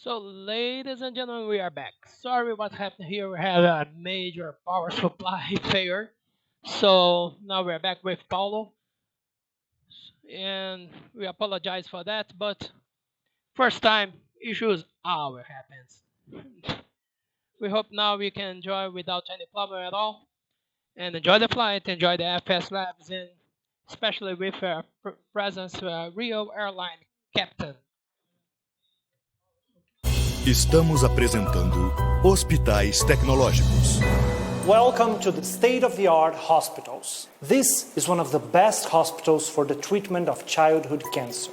So, ladies and gentlemen, we are back. Sorry what happened here. We had a major power supply failure. So, now we're back with Paulo. And we apologize for that. But first time issues always happens. We hope now we can enjoy without any problem at all. And enjoy the flight, enjoy the FSLABS, and especially with our presence, Rio Airline Captain. Estamos apresentando Hospitais Tecnológicos. Welcome to the state-of-the-art hospitals. This is one of the best hospitals for the treatment of childhood cancer.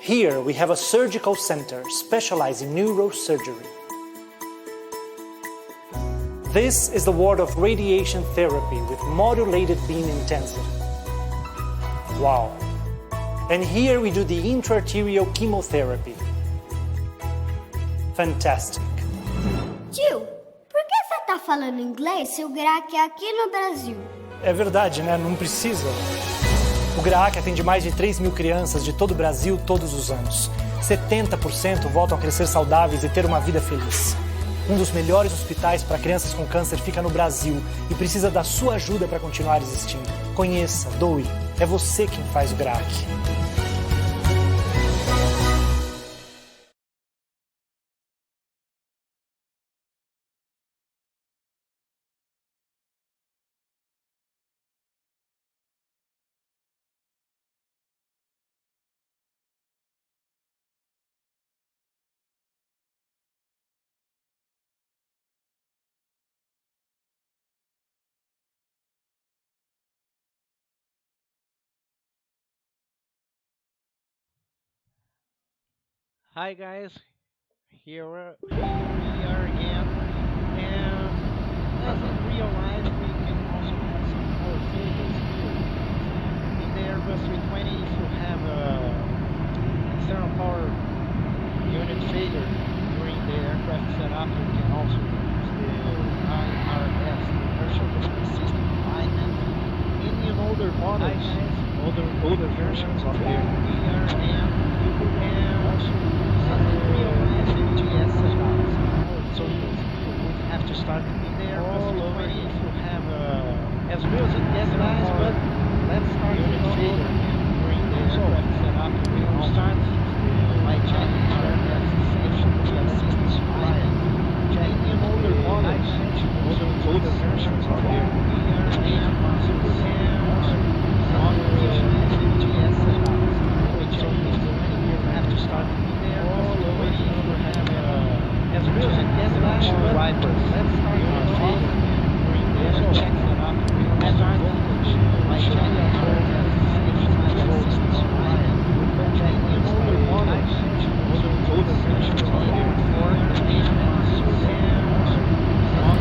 Here we have a surgical center specialized in neurosurgery. This is the ward of radiation therapy with modulated beam intensity. Wow! And here we do the intraarterial chemotherapy. Fantastic! Tio, por que você tá falando inglês se o GRAC é aqui no Brasil? É verdade, né? Não precisa. O GRAAC atende mais de 3 mil crianças de todo o Brasil todos os anos. 70% voltam a crescer saudáveis e ter uma vida feliz. Um dos melhores hospitais para crianças com câncer fica no Brasil e precisa da sua ajuda para continuar existindo. Conheça, doe. É você quem faz o GRAAC. Hi guys, here we are again, and as in real life we can also have some more physical here. In the Airbus 320, if you have a external power unit failure during the aircraft setup, you can also use the IRS, the Inertial Reference System alignment. In older models, older versions of the ERM, you can also real life MGS setups. So you would have to start in there if you have as real as it gets nice, but let's start unit failure during the aircraft setup. We will start by checking aircraft safety assistance alignment. Checking in older models, older versions of the ERM muscles and on real life MGS setups. So you have to start in there if you have as real as it gets nice, but let's start unit failure during the check setup. We will start by checking aircraft safety assistance alignment. Checking in older models, older versions of the ERM muscles and on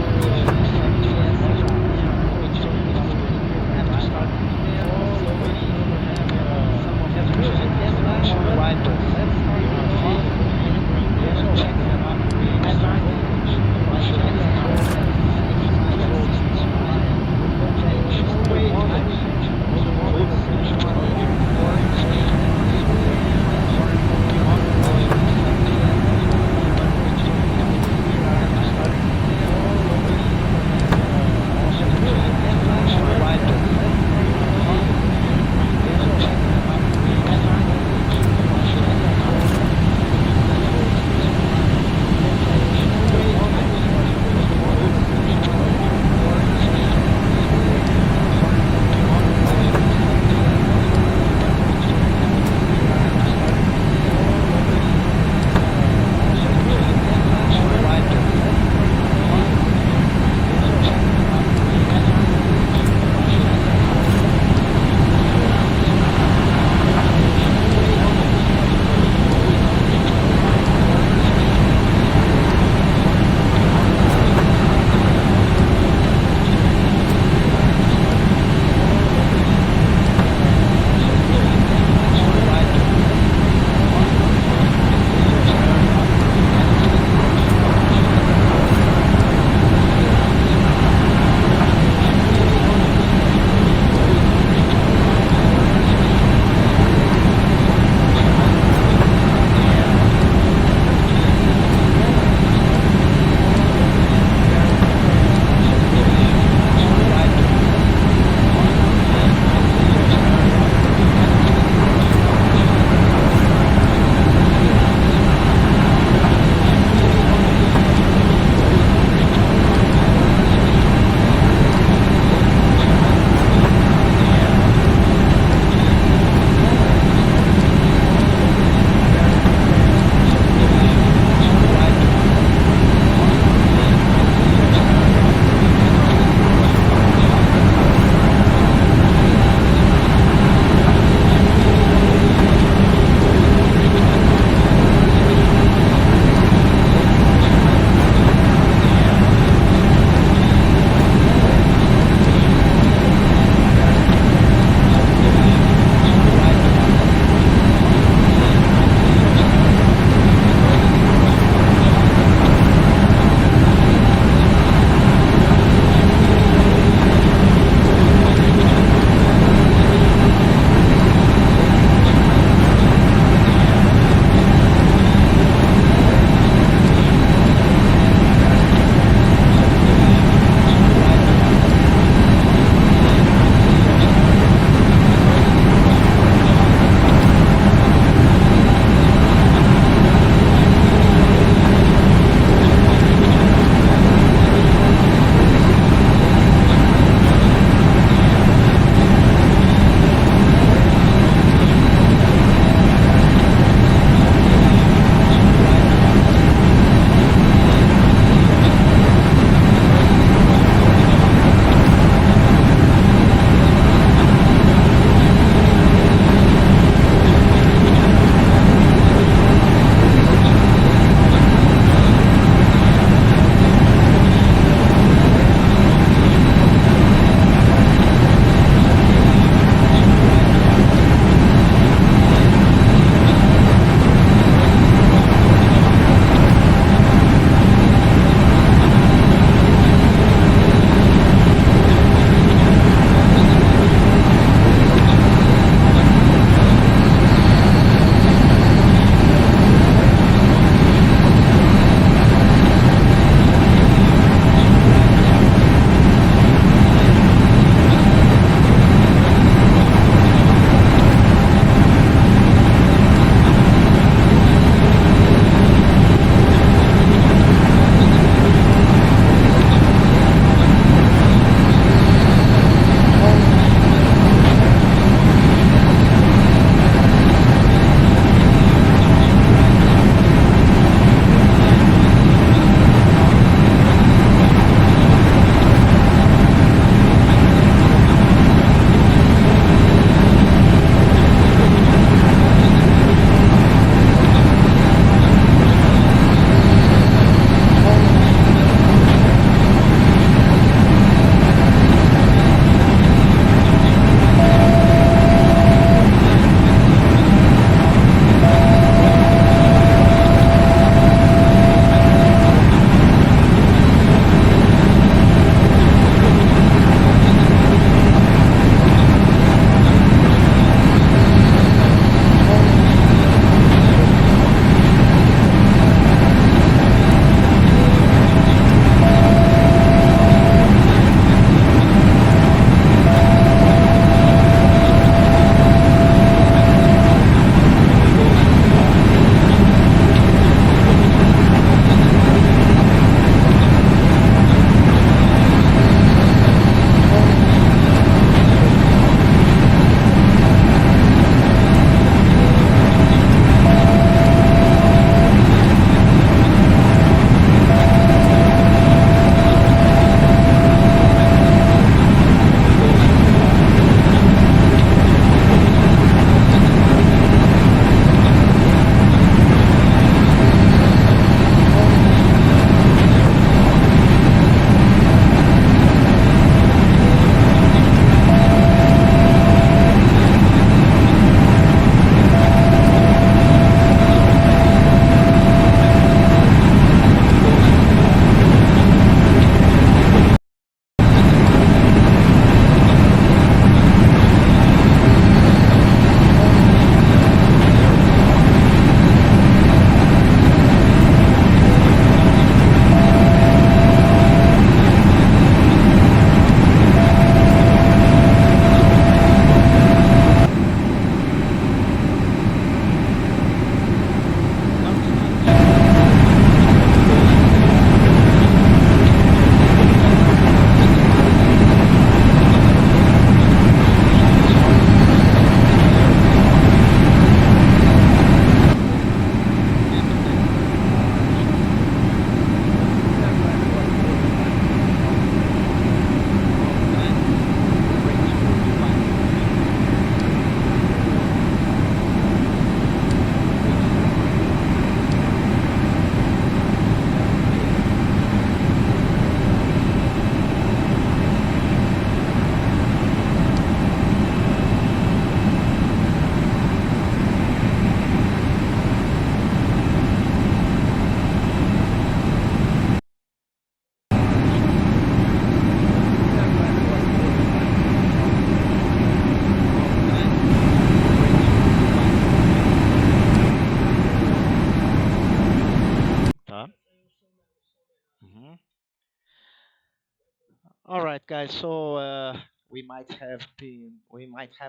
All right, guys. So we might have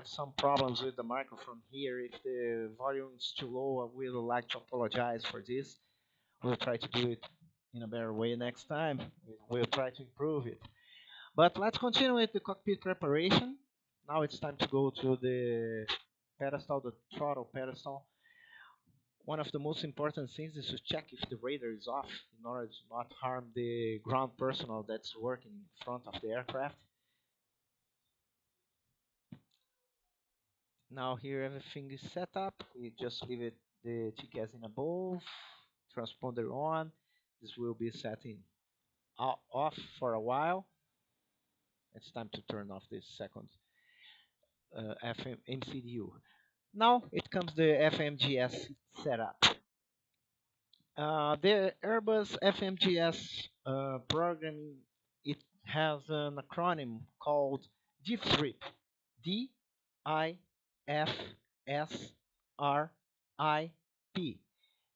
some problems with the microphone here. If the volume is too low, I will like to apologize for this. We'll try to do it in a better way next time. We'll try to improve it. But let's continue with the cockpit preparation. Now it's time to go to the pedestal, the throttle pedestal. One of the most important things is to check if the radar is off in order to not harm the ground personnel that's working in front of the aircraft. Now here everything is set up. We just leave it the TCAS in above, transponder on. This will be setting off for a while. It's time to turn off this second FM MCDU. Now it comes the FMGS setup. The Airbus FMGS program, it has an acronym called DIFSRIP. DIFSRIP.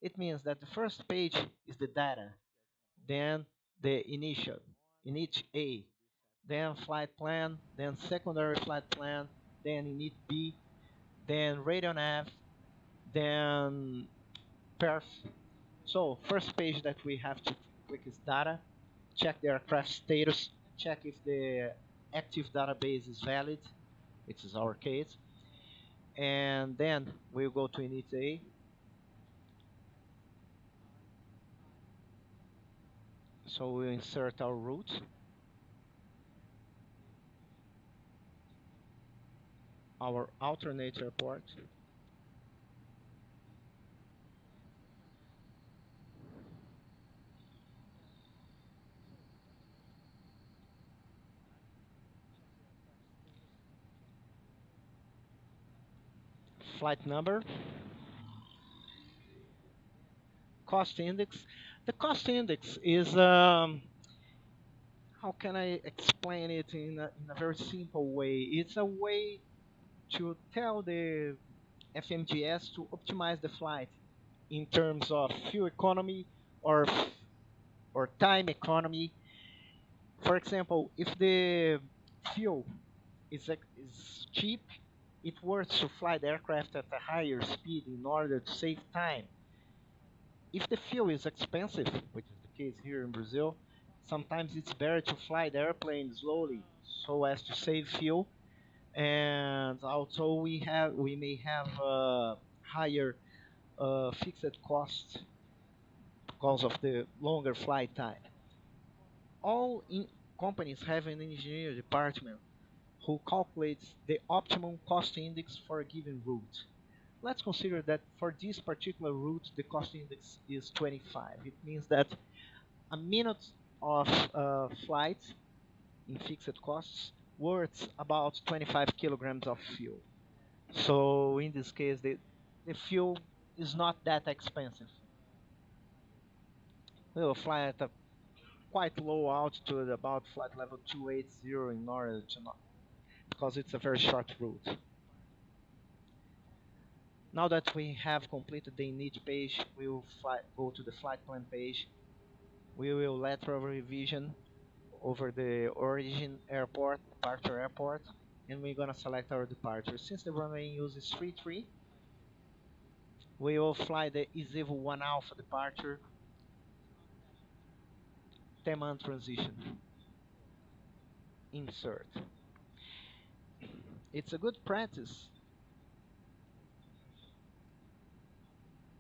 It means that the first page is the data, then the init A, then flight plan, then secondary flight plan, then init B, then radio nav, then perf. So first page that we have to click is data, check the aircraft status, check if the active database is valid, which is our case, and then we'll go to init A. So we'll insert our route. Our alternator port. Flight number. Cost index. The cost index is, how can I explain it in a very simple way? It's a way to tell the FMGS to optimize the flight in terms of fuel economy or or time economy. For example, if the fuel is cheap, it's worth to fly the aircraft at a higher speed in order to save time. If the fuel is expensive, which is the case here in Brazil, sometimes it's better to fly the airplane slowly so as to save fuel, and also we may have higher fixed costs because of the longer flight time. All companies have an engineer department who calculates the optimum cost index for a given route. Let's consider that for this particular route, the cost index is 25. It means that a minute of flight in fixed costs worth about 25 kilograms of fuel. So in this case, the fuel is not that expensive. We will fly at a quite low altitude, about flight level 280 in order to not, because it's a very short route. Now that we have completed the init page, we will go to the flight plan page. We will lateral revision over the origin airport, departure airport, and we're gonna select our departure. Since the runway uses 33, we will fly the EZEVO 1 Alpha departure, 10-man transition. Insert. It's a good practice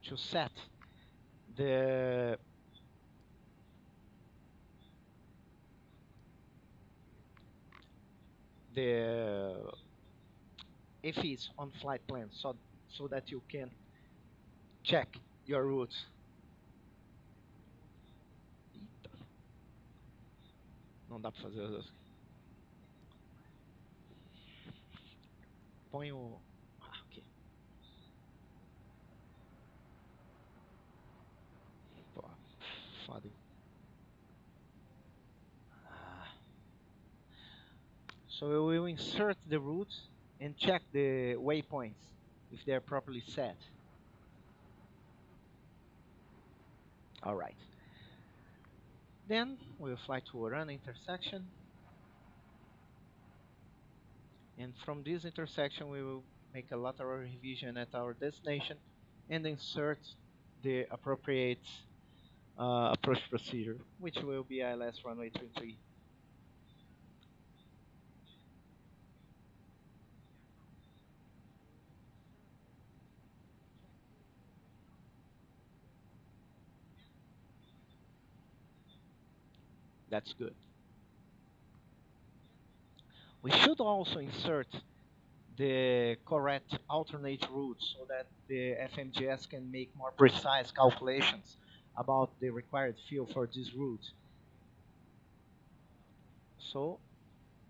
to set the the FEs on flight plan so that you can check your route. Eita, não dá pra fazer as. Põe o. Ah, ok. Pô, foda. So we will insert the route and check the waypoints if they're properly set. Alright. Then we'll fly to a run intersection. And from this intersection, we will make a lateral revision at our destination and insert the appropriate approach procedure, which will be ILS runway 33. That's good. We should also insert the correct alternate route so that the FMGS can make more precise calculations about the required fuel for this route. So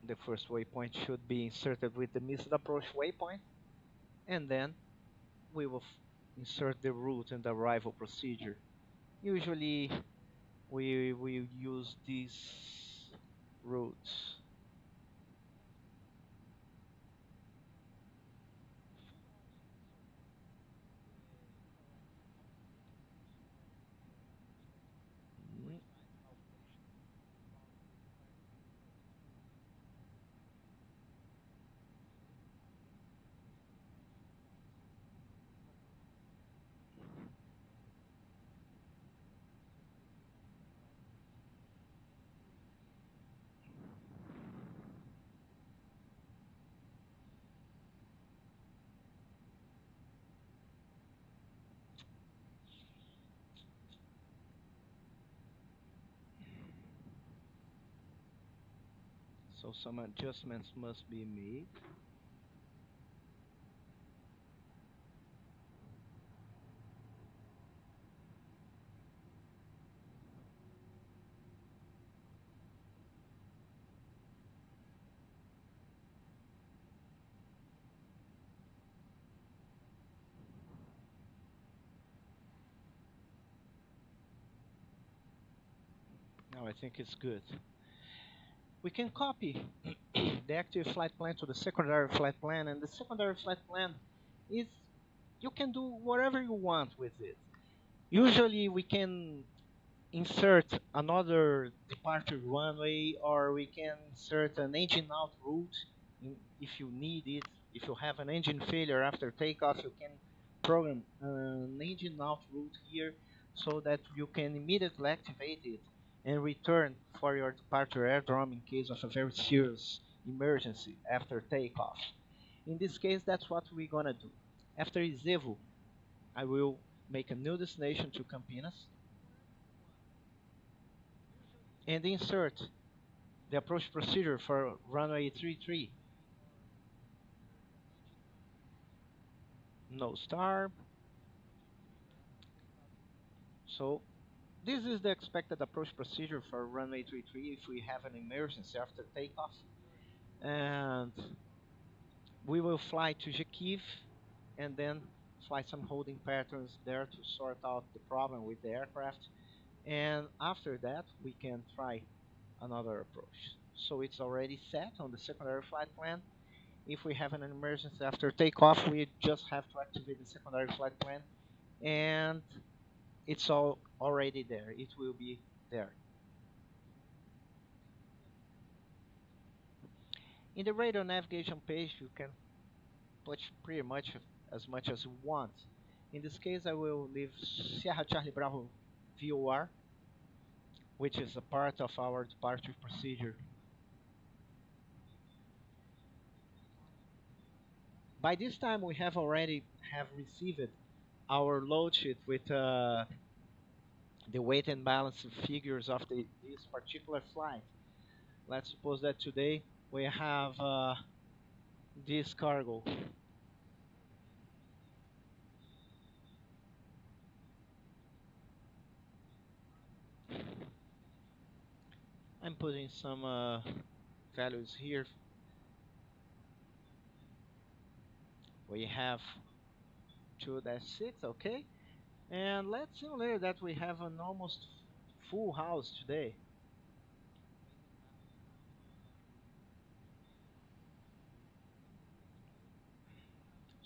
the first waypoint should be inserted with the missed approach waypoint, and then we will insert the route and the arrival procedure. Usually we will use these routes. Mm, So some adjustments must be made. Now I think it's good. We can copy the active flight plan to the secondary flight plan, and the secondary flight plan is you can do whatever you want with it. Usually we can insert another departure runway, or we can insert an engine out route if you need it. If you have an engine failure after takeoff, you can program an engine out route here so that you can immediately activate it and return for your departure airdrome in case of a very serious emergency after takeoff. In this case, that's what we're gonna do. After Izevo, I will make a new destination to Campinas and insert the approach procedure for runway 33. No star. So this is the expected approach procedure for runway 33 if we have an emergency after takeoff. And we will fly to Jakiv and then fly some holding patterns there to sort out the problem with the aircraft. And after that, we can try another approach. So it's already set on the secondary flight plan. If we have an emergency after takeoff, we just have to activate the secondary flight plan, and it's all already there. It will be there. In the radar navigation page, you can put pretty much as you want. In this case, I will leave Sierra Charlie Bravo VOR, which is a part of our departure procedure. By this time, we have already have received our load sheet with the weight and balance figures of this particular flight. Let's suppose that today we have this cargo. I'm putting some values here. We have 2-6, okay? And let's simulate that we have an almost full house today.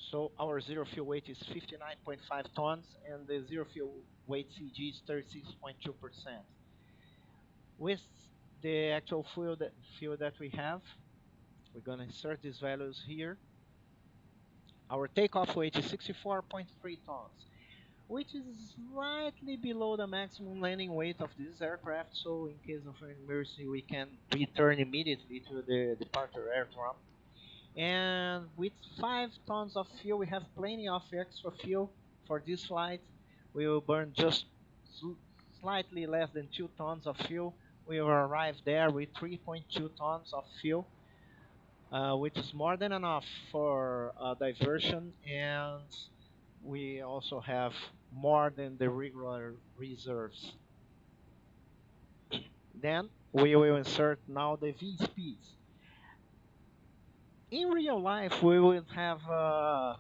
So our zero fuel weight is 59.5 tons and the zero fuel weight CG is 36.2%. With the actual fuel that we have, We're gonna insert these values here. Our takeoff weight is 64.3 tons, which is slightly below the maximum landing weight of this aircraft, so in case of an emergency we can return immediately to the departure airdrome. And with 5 tons of fuel, we have plenty of extra fuel for this flight. We will burn just slightly less than 2 tons of fuel. We will arrive there with 3.2 tons of fuel, which is more than enough for diversion, and we also have more than the regular reserves. Then we will insert now the V speeds. In real life, we will have a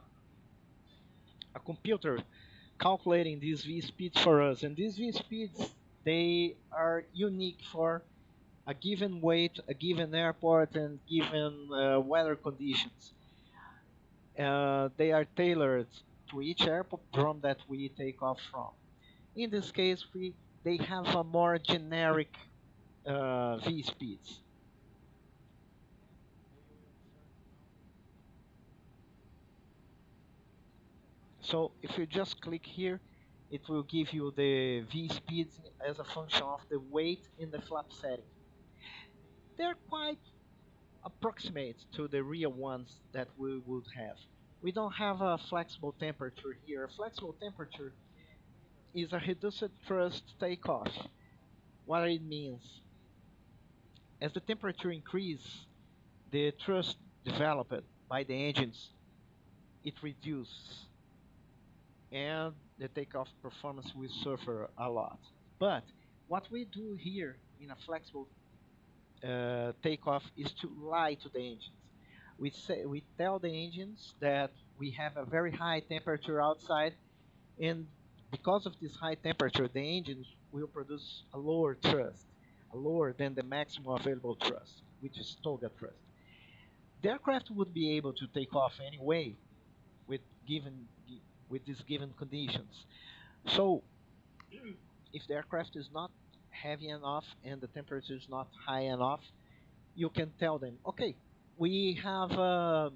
computer calculating these V speeds for us, and these V speeds they are unique for a given weight, a given airport, and given weather conditions. They are tailored to each airport from that we take off from. In this case, they have a more generic V speeds. So if you just click here, it will give you the V speeds as a function of the weight in the flap setting. They're quite approximate to the real ones that we would have. We don't have a flexible temperature here. A flexible temperature is a reduced thrust takeoff. What it means, as the temperature increases, the thrust developed by the engines, it reduces, and the takeoff performance will suffer a lot. But what we do here in a flexible takeoff is to lie to the engines. We tell the engines that we have a very high temperature outside, and because of this high temperature, the engines will produce a lower thrust, a lower than the maximum available thrust, which is toga thrust. The aircraft would be able to take off anyway with given with these given conditions. So if the aircraft is not heavy enough and the temperature is not high enough, you can tell them, okay, we have a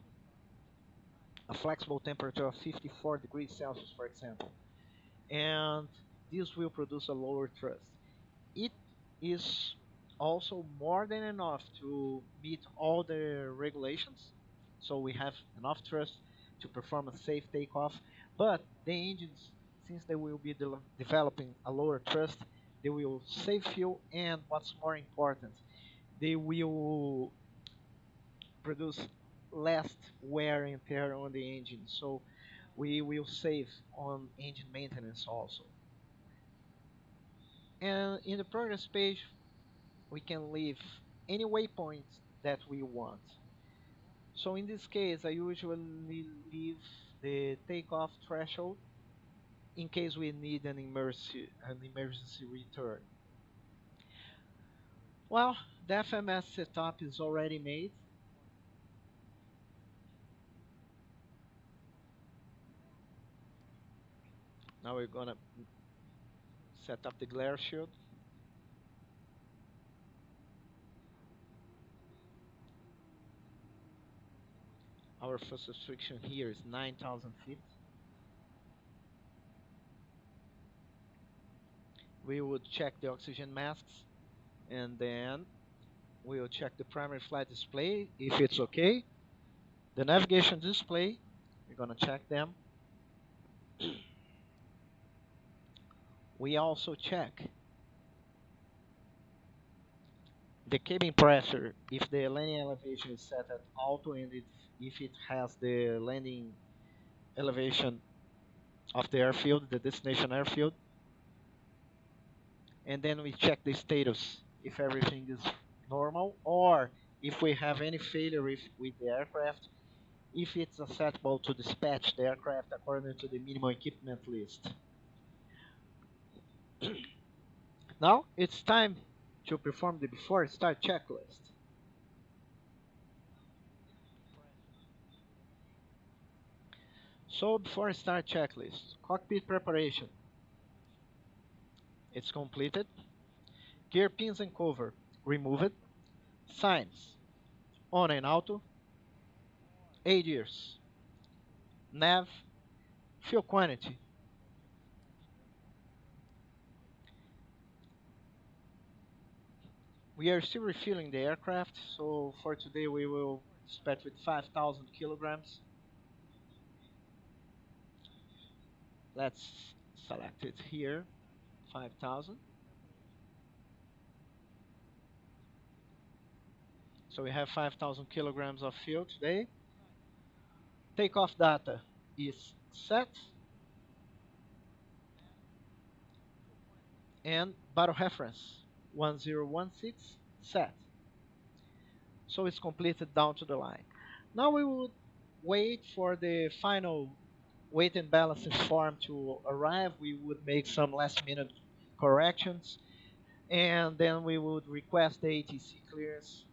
flexible temperature of 54 degrees Celsius, for example, and this will produce a lower thrust. It is also more than enough to meet all the regulations, so we have enough thrust to perform a safe takeoff. But the engines, since they will be developing a lower thrust, they will save fuel, and what's more important, they will produce less wear and tear on the engine. So we will save on engine maintenance also. And in the progress page, we can leave any waypoints that we want. So in this case, I usually leave the takeoff threshold in case we need an emergency return. Well, the FMS setup is already made. Now we're gonna set up the glare shield. Our first restriction here is 9,000 feet. We would check the oxygen masks, and then we will check the primary flight display if it's okay. The navigation display, we're gonna check them. We also check the cabin pressure if the landing elevation is set at auto, and if it has the landing elevation of the airfield, the destination airfield. And then we check the status if everything is normal, or if we have any failure with the aircraft, if it's acceptable to dispatch the aircraft according to the minimum equipment list. Now it's time to perform the before start checklist. So before start checklist, cockpit preparation, it's completed. Gear pins and cover, remove it. Signs, on and auto, 8 years. Nav, fuel quantity. We are still refilling the aircraft, so for today we will dispatch with 5,000 kilograms. Let's select it here, 5,000. So we have 5,000 kilograms of fuel today. Takeoff data is set, and battle reference 1016 set. So it's completed down to the line. Now we will wait for the final weight and balancing form to arrive. We would make some last minute corrections, and then we would request the ATC clearance.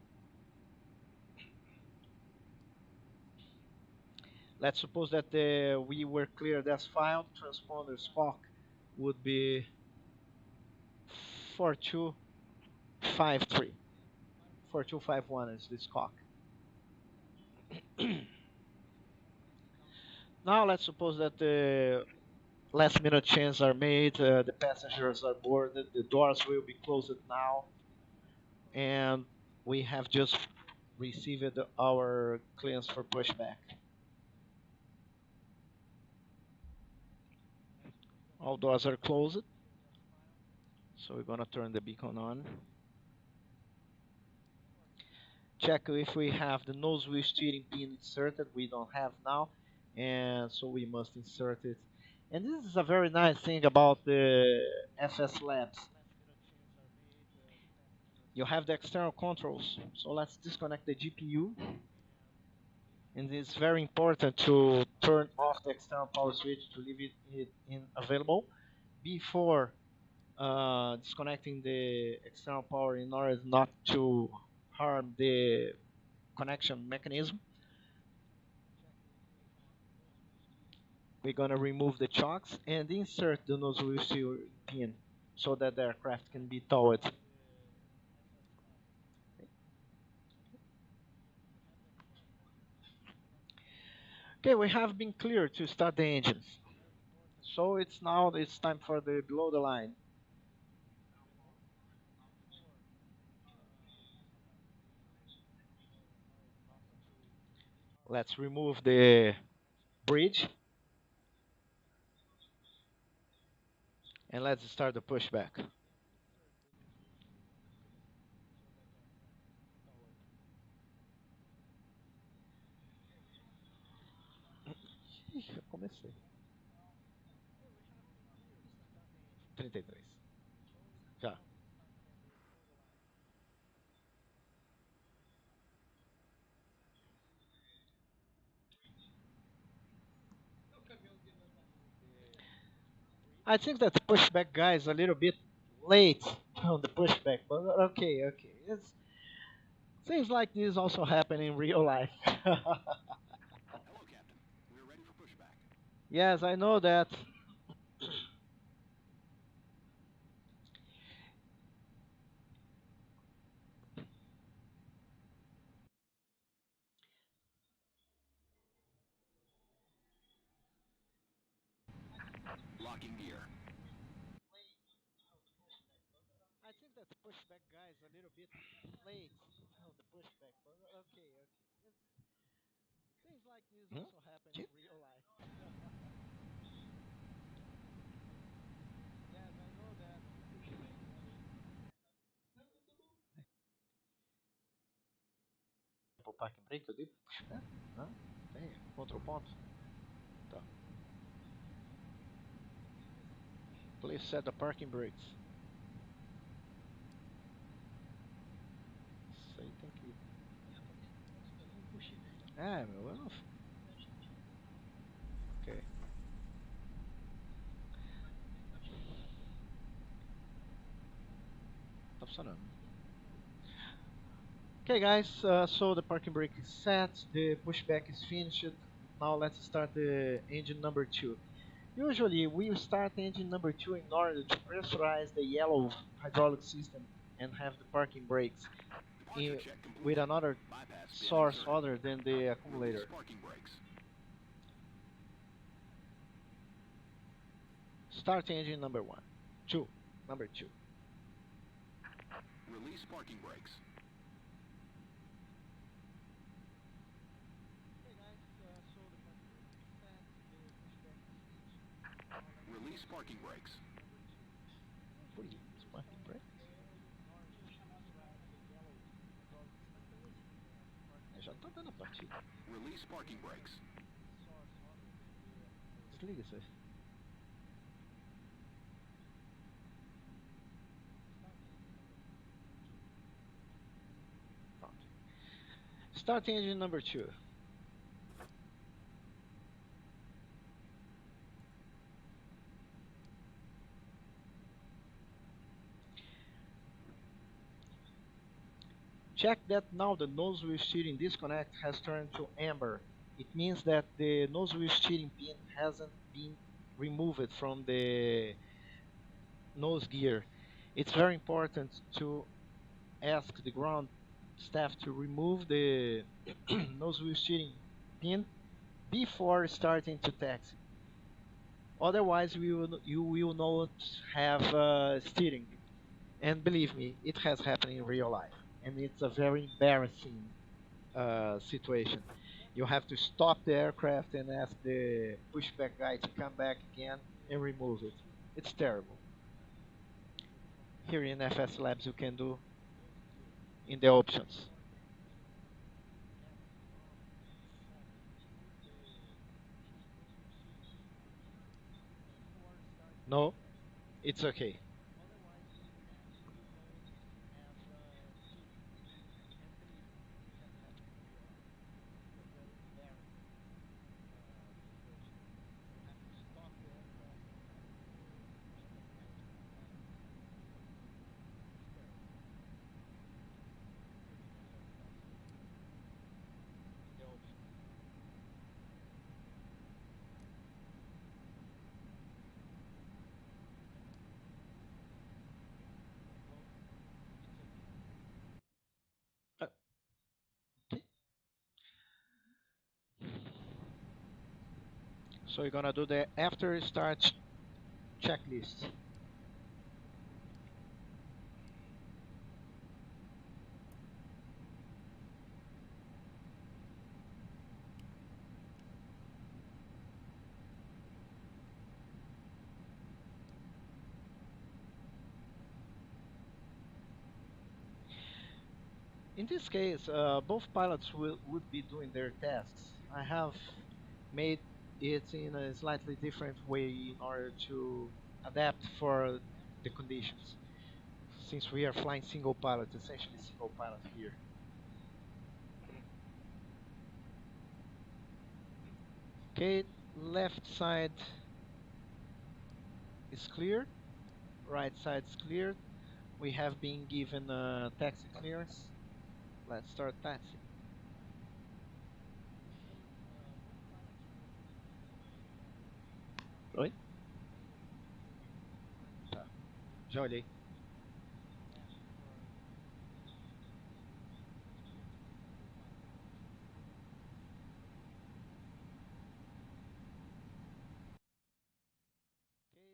Let's suppose that we were cleared as filed. Transponder squawk would be 4253. 4251 is the squawk. Now let's suppose that the last minute changes are made, the passengers are boarded, the doors will be closed now, and we have just received our clearance for pushback. All doors are closed, so we're gonna turn the beacon on. Check if we have the nose wheel steering pin inserted. We don't have now, and so we must insert it. And this is a very nice thing about the FSLABS. You have the external controls. So let's disconnect the GPU. And it's very important to turn off the external power switch to leave it in available before disconnecting the external power in order not to harm the connection mechanism. We're gonna remove the chocks and insert the nozzle steering pin so that the aircraft can be towed. Okay, we have been cleared to start the engines. So it's time for the below the line. Let's remove the bridge and let's start the pushback. Ih, eu comecei. 33. Já. I think that the pushback guy is a little bit late on the pushback, but okay. It seems like this also happen in real life. Yes, I know that. I think that the pushback guy is a little bit late on the pushback, but okay. It seems like this also happen in real life. Yes, I know that. O parking brake eu dei pushback? Não, tem, control ponto. Tá. Please set the parking brakes. Isso aí tem que. É, meu, eu não. Ok. Tá funcionando. Okay, guys, so the parking brake is set, the pushback is finished. Now let's start the engine number 2. Usually we start engine number 2 in order to pressurize the yellow hydraulic system and have the parking brakes. in, with another source other than the accumulator. Start engine number one. Two. Number two. Okay, guys. So the configuration is set. The pushback is reached. Now let's go to number two. Free sparking brakes. Já tá dando a partida. Desliga isso aí. Pronto. Start engine number two. Check that now the nose wheel steering disconnect has turned to amber. It means that the nose wheel steering pin hasn't been removed from the nose gear. It's very important to ask the ground staff to remove the nose wheel steering pin before starting to taxi. Otherwise, you will not have steering. And believe me, it has happened in real life, and it's a very embarrassing situation. You have to stop the aircraft and ask the pushback guy to come back again and remove it. It's terrible. Here in FSLABS, you can do in the options. No, it's okay. Uh, okay. So you're gonna do the after start checklist. In this case, both pilots would be doing their tasks. I have made it in a slightly different way in order to adapt for the conditions. Since we are flying single pilot, essentially single pilot here. Okay, left side is clear, right side is cleared. We have been given taxi clearance. Let's start taxi. Oi? Tá, já olhei. Okay,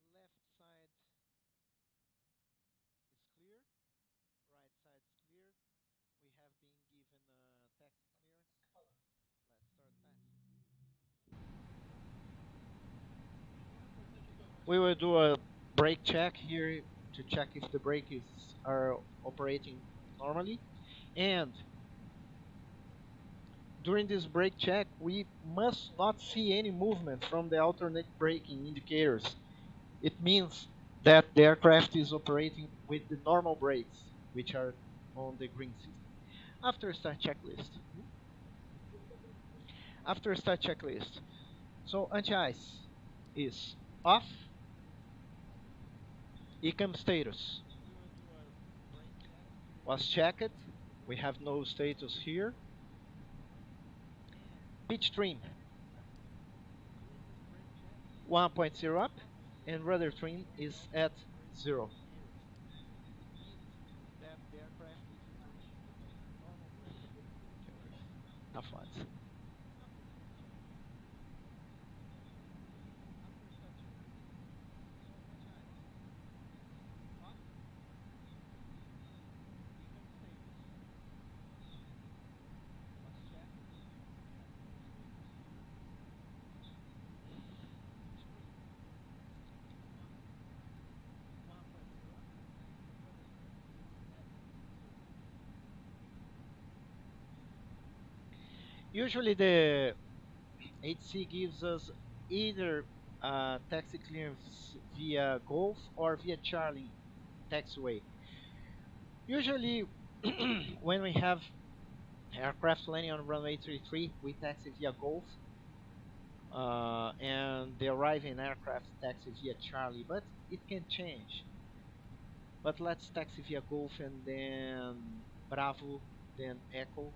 left side is clear, right side is cleared. We have been given taxi clearance. Let's start taxi. We will do a brake check here to check if the brakes are operating normally. And during this brake check, we must not see any movement from the alternate braking indicators. It means that the aircraft is operating with the normal brakes, which are on the green system. After start checklist. After start checklist. So anti-ice is off. ECAM status was checked. We have no status here. Pitch trim 1.0 up, and rudder trim is at 0. Have fun. Usually the HC gives us either taxi clearance via Golf or via Charlie taxiway. Usually, when we have aircraft landing on runway 33, we taxi via Golf, and the arriving aircraft taxi via Charlie, but it can change. But let's taxi via Golf and then Bravo, then Echo.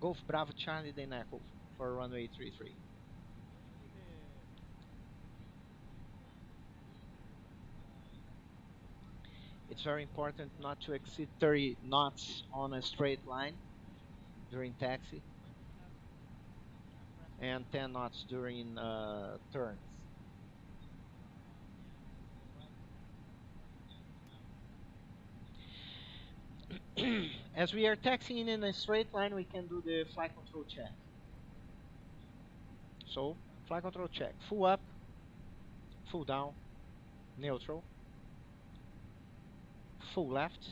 Golf, Bravo, Charlie, then Echo for runway 33. It's very important not to exceed 30 knots on a straight line during taxi and 10 knots during turns. As we are taxiing in a straight line, we can do the flight control check. So, flight control check. Full up, full down, neutral, full left,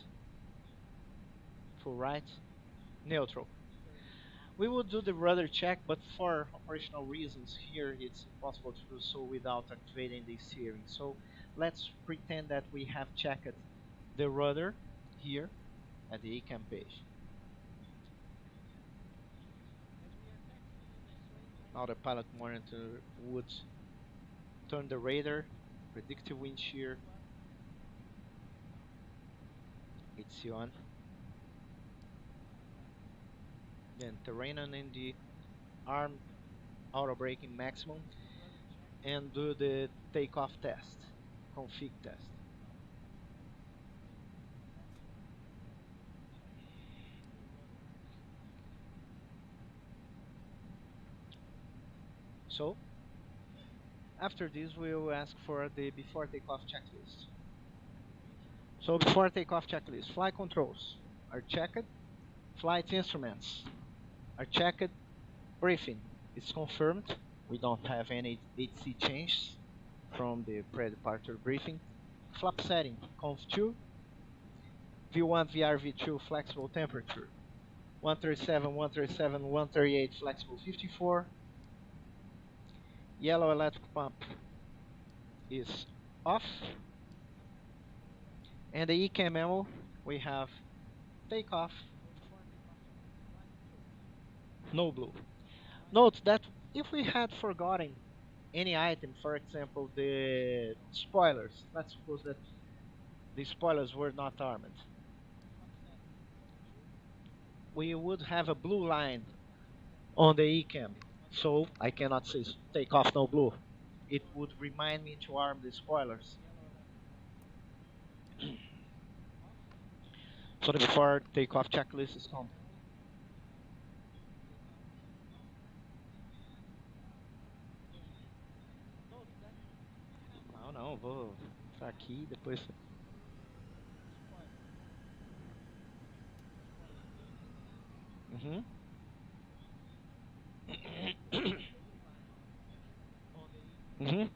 full right, neutral. We would do the rudder check, but for operational reasons here, it's impossible to do so without activating the steering. So let's pretend that we have checked the rudder here at the ECAM page. Now the pilot monitor would turn the radar, predictive wind shear, it's on. Then terrain on in the arm auto braking maximum and do the takeoff test, config test. So after this we will ask for the before takeoff checklist. So before takeoff checklist, flight controls are checked, flight instruments are checked, briefing is confirmed. We don't have any HC changes from the pre-departure briefing. Flap setting, conv2, V1, VR, V2, flexible temperature, 137, 137, 138, flexible 54. Yellow electric pump is off. And the ECAM memo, we have takeoff, no blue. Note that if we had forgotten any item, for example, the spoilers, let's suppose that the spoilers were not armed, we would have a blue line on the ECAM. So I cannot say take off no blue. It would remind me to arm the spoilers. So the before takeoff checklist is on. Não, não, vou aqui depois. Uhum. Uhum.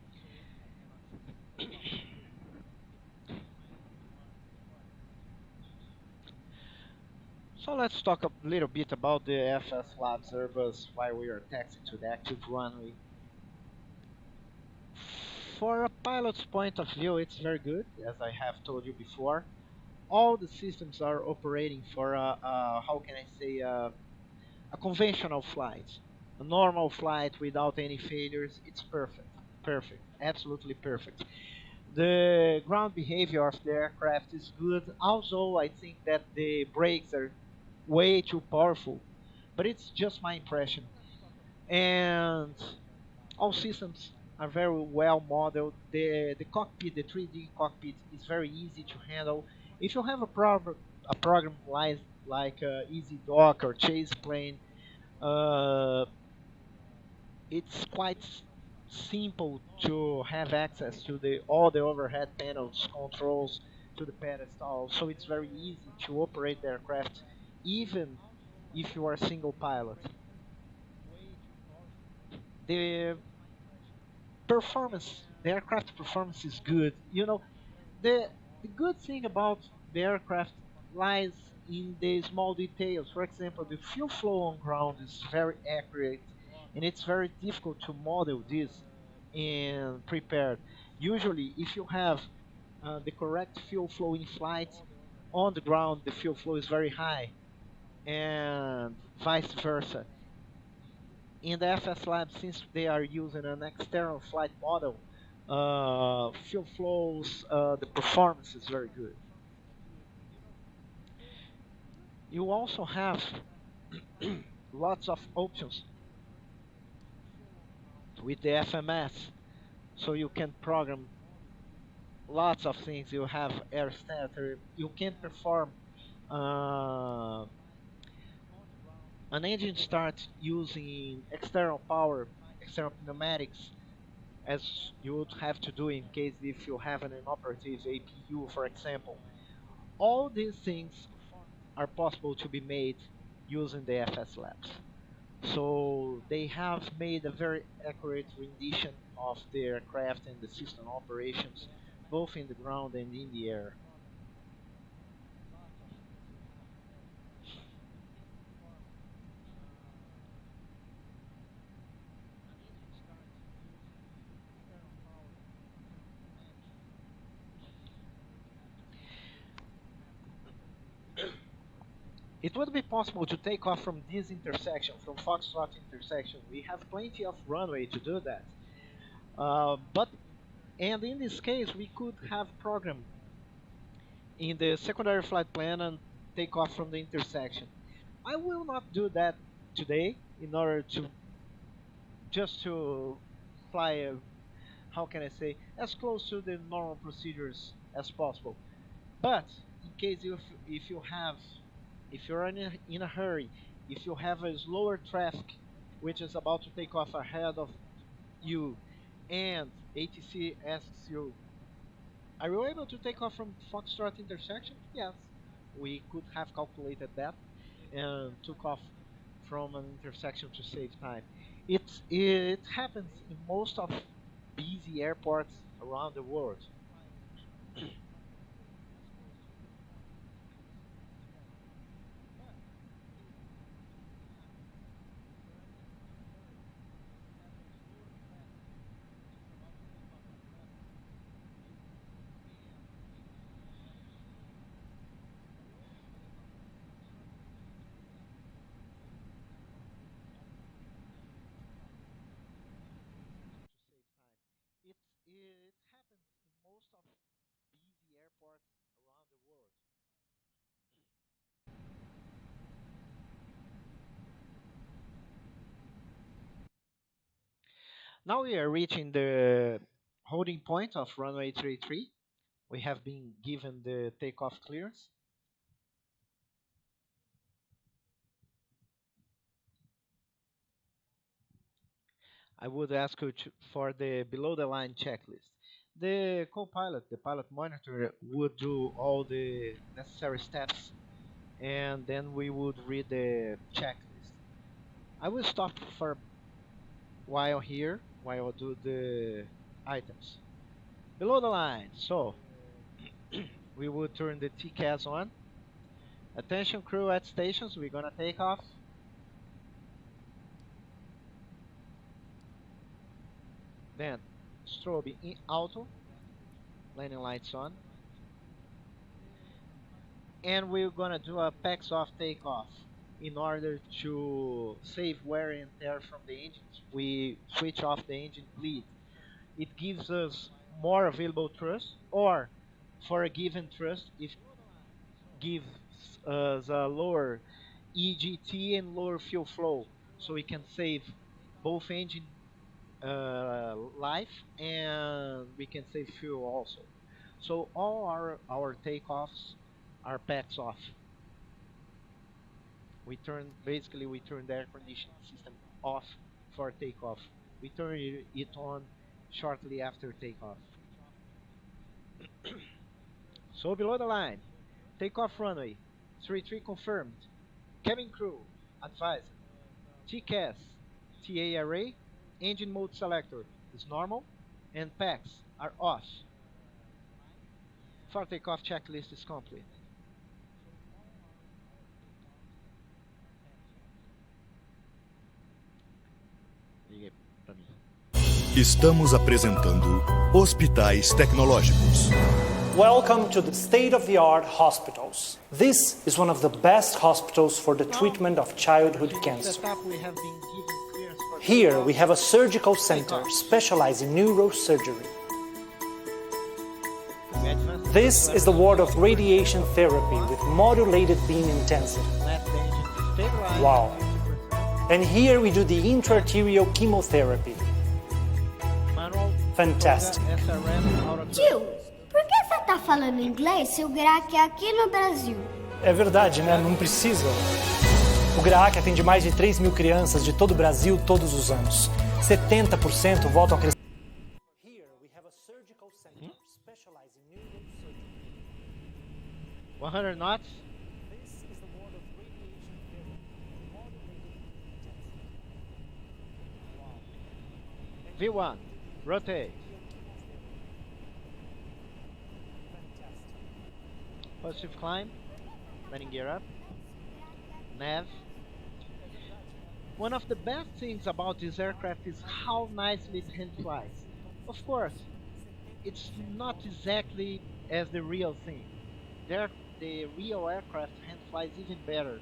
So let's talk a little bit about the FSLABS Airbus while we are taxiing to the active runway. For a pilot's point of view, it's very good, as I have told you before. All the systems are operating for how can I say, a conventional flight, a normal flight without any failures. It's perfect, perfect, absolutely perfect. The ground behavior of the aircraft is good, although I think that the brakes are way too powerful, but it's just my impression. And all systems are very well modeled. The cockpit, the 3D cockpit, is very easy to handle. If you have a program like Easy Dock or Chase Plane, Uh, it's quite simple to have access to the all the overhead panels, controls to the pedestal, so it's very easy to operate the aircraft, even if you are a single pilot. The the aircraft performance is good. The the good thing about the aircraft lies in the small details. For example, the fuel flow on ground is very accurate, and it's very difficult to model this and prepared. Usually, if you have the correct fuel flow in flight, on the ground the fuel flow is very high, and vice versa. In the FSLABS, since they are using an external flight model, fuel flows, the performance is very good. You also have lots of options with the FMS, so you can program lots of things. You have air starter, you can perform uh, an engine start using external power, external pneumatics, as you would have to do in case if you have an inoperative APU, for example. All these things are possible to be made using the FSLabs. So they have made a very accurate rendition of the aircraft and the system operations, both in the ground and in the air. It would be possible to take off from this intersection, from Foxtrot intersection. We have plenty of runway to do that. But and in this case, we could have programmed in the secondary flight plan and take off from the intersection. I will not do that today in order to just to fly, how can I say, as close to the normal procedures as possible. But in case if you have if you're in a hurry, if you have a slower traffic which is about to take off ahead of you, and ATC asks you, are you able to take off from Foxtrot intersection? Yes, we could have calculated that and took off from an intersection to save time. It happens in most of busy airports around the world. It happens in most of busy airports around the world. Now we are reaching the holding point of runway 33. We have been given the takeoff clearance. I would ask you for the below the line checklist. The co-pilot, the pilot monitor, would do all the necessary steps, and then we would read the checklist. I will stop for a while here while I do the items. Below the line, so we would turn the TCAS on. Attention crew at stations, we're gonna take off. Then strobe in auto, landing lights on. And we're gonna do a packs off takeoff. In order to save wear and tear from the engines, we switch off the engine bleed. It gives us more available thrust, or for a given thrust, it gives us a lower EGT and lower fuel flow, so we can save both engine life, and we can save fuel also. So all our takeoffs are packs off. We turn the air conditioning system off for takeoff. We turn it on shortly after takeoff. So below the line, takeoff runway 33 confirmed. Cabin crew advised. TCAS, TA array, engine mode selector is normal, and packs are off. For takeoff checklist is complete. Ligue pra mim. Estamos apresentando Hospitais Tecnológicos. Welcome to the state-of-the-art hospitals. This is one of the best hospitals for the treatment of childhood cancer. Here we have a surgical center specialized in neurosurgery. This is the ward of radiation therapy with modulated beam intensity. Wow. And here we do the intraarterial chemotherapy. Fantastic. Tio, por que você tá falando inglês se o GRAC é aqui no Brasil? É verdade, né? Não precisa. O GRAC atende mais de 3 mil crianças de todo o Brasil todos os anos. 70% voltam a crescer. Here we have a surgical center specialized in neurosurgery. 100 knots. This is the ward of radiation therapy. Modulated intensity. V1. Rotate. Positive climb. Landing gear up. Nav. One of the best things about this aircraft is how nicely it hand flies. Of course, it's not exactly as the real thing. The real aircraft hand flies even better,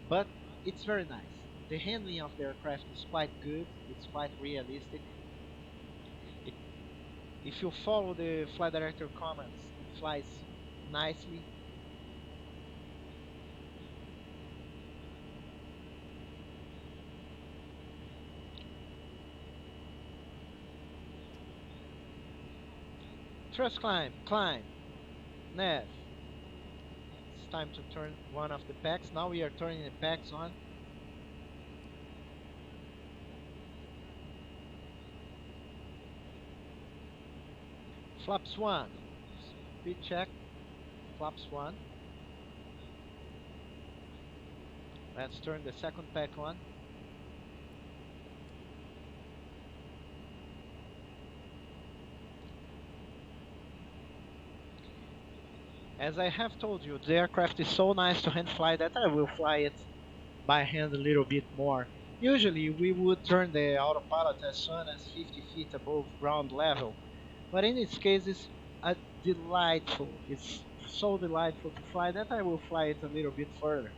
but it's very nice. The handling of the aircraft is quite good, it's quite realistic. If you follow the flight director comments, it flies nicely. Thrust climb, climb, nav. It's time to turn one of the packs. Now we are turning the packs on. Flaps 1. Speed check. Flaps 1. Let's turn the second pack on. As I have told you, the aircraft is so nice to hand fly that I will fly it by hand a little bit more. Usually we would turn the autopilot as soon as 50 feet above ground level, but in this case it's delightful. It's so delightful to fly that I will fly it a little bit further.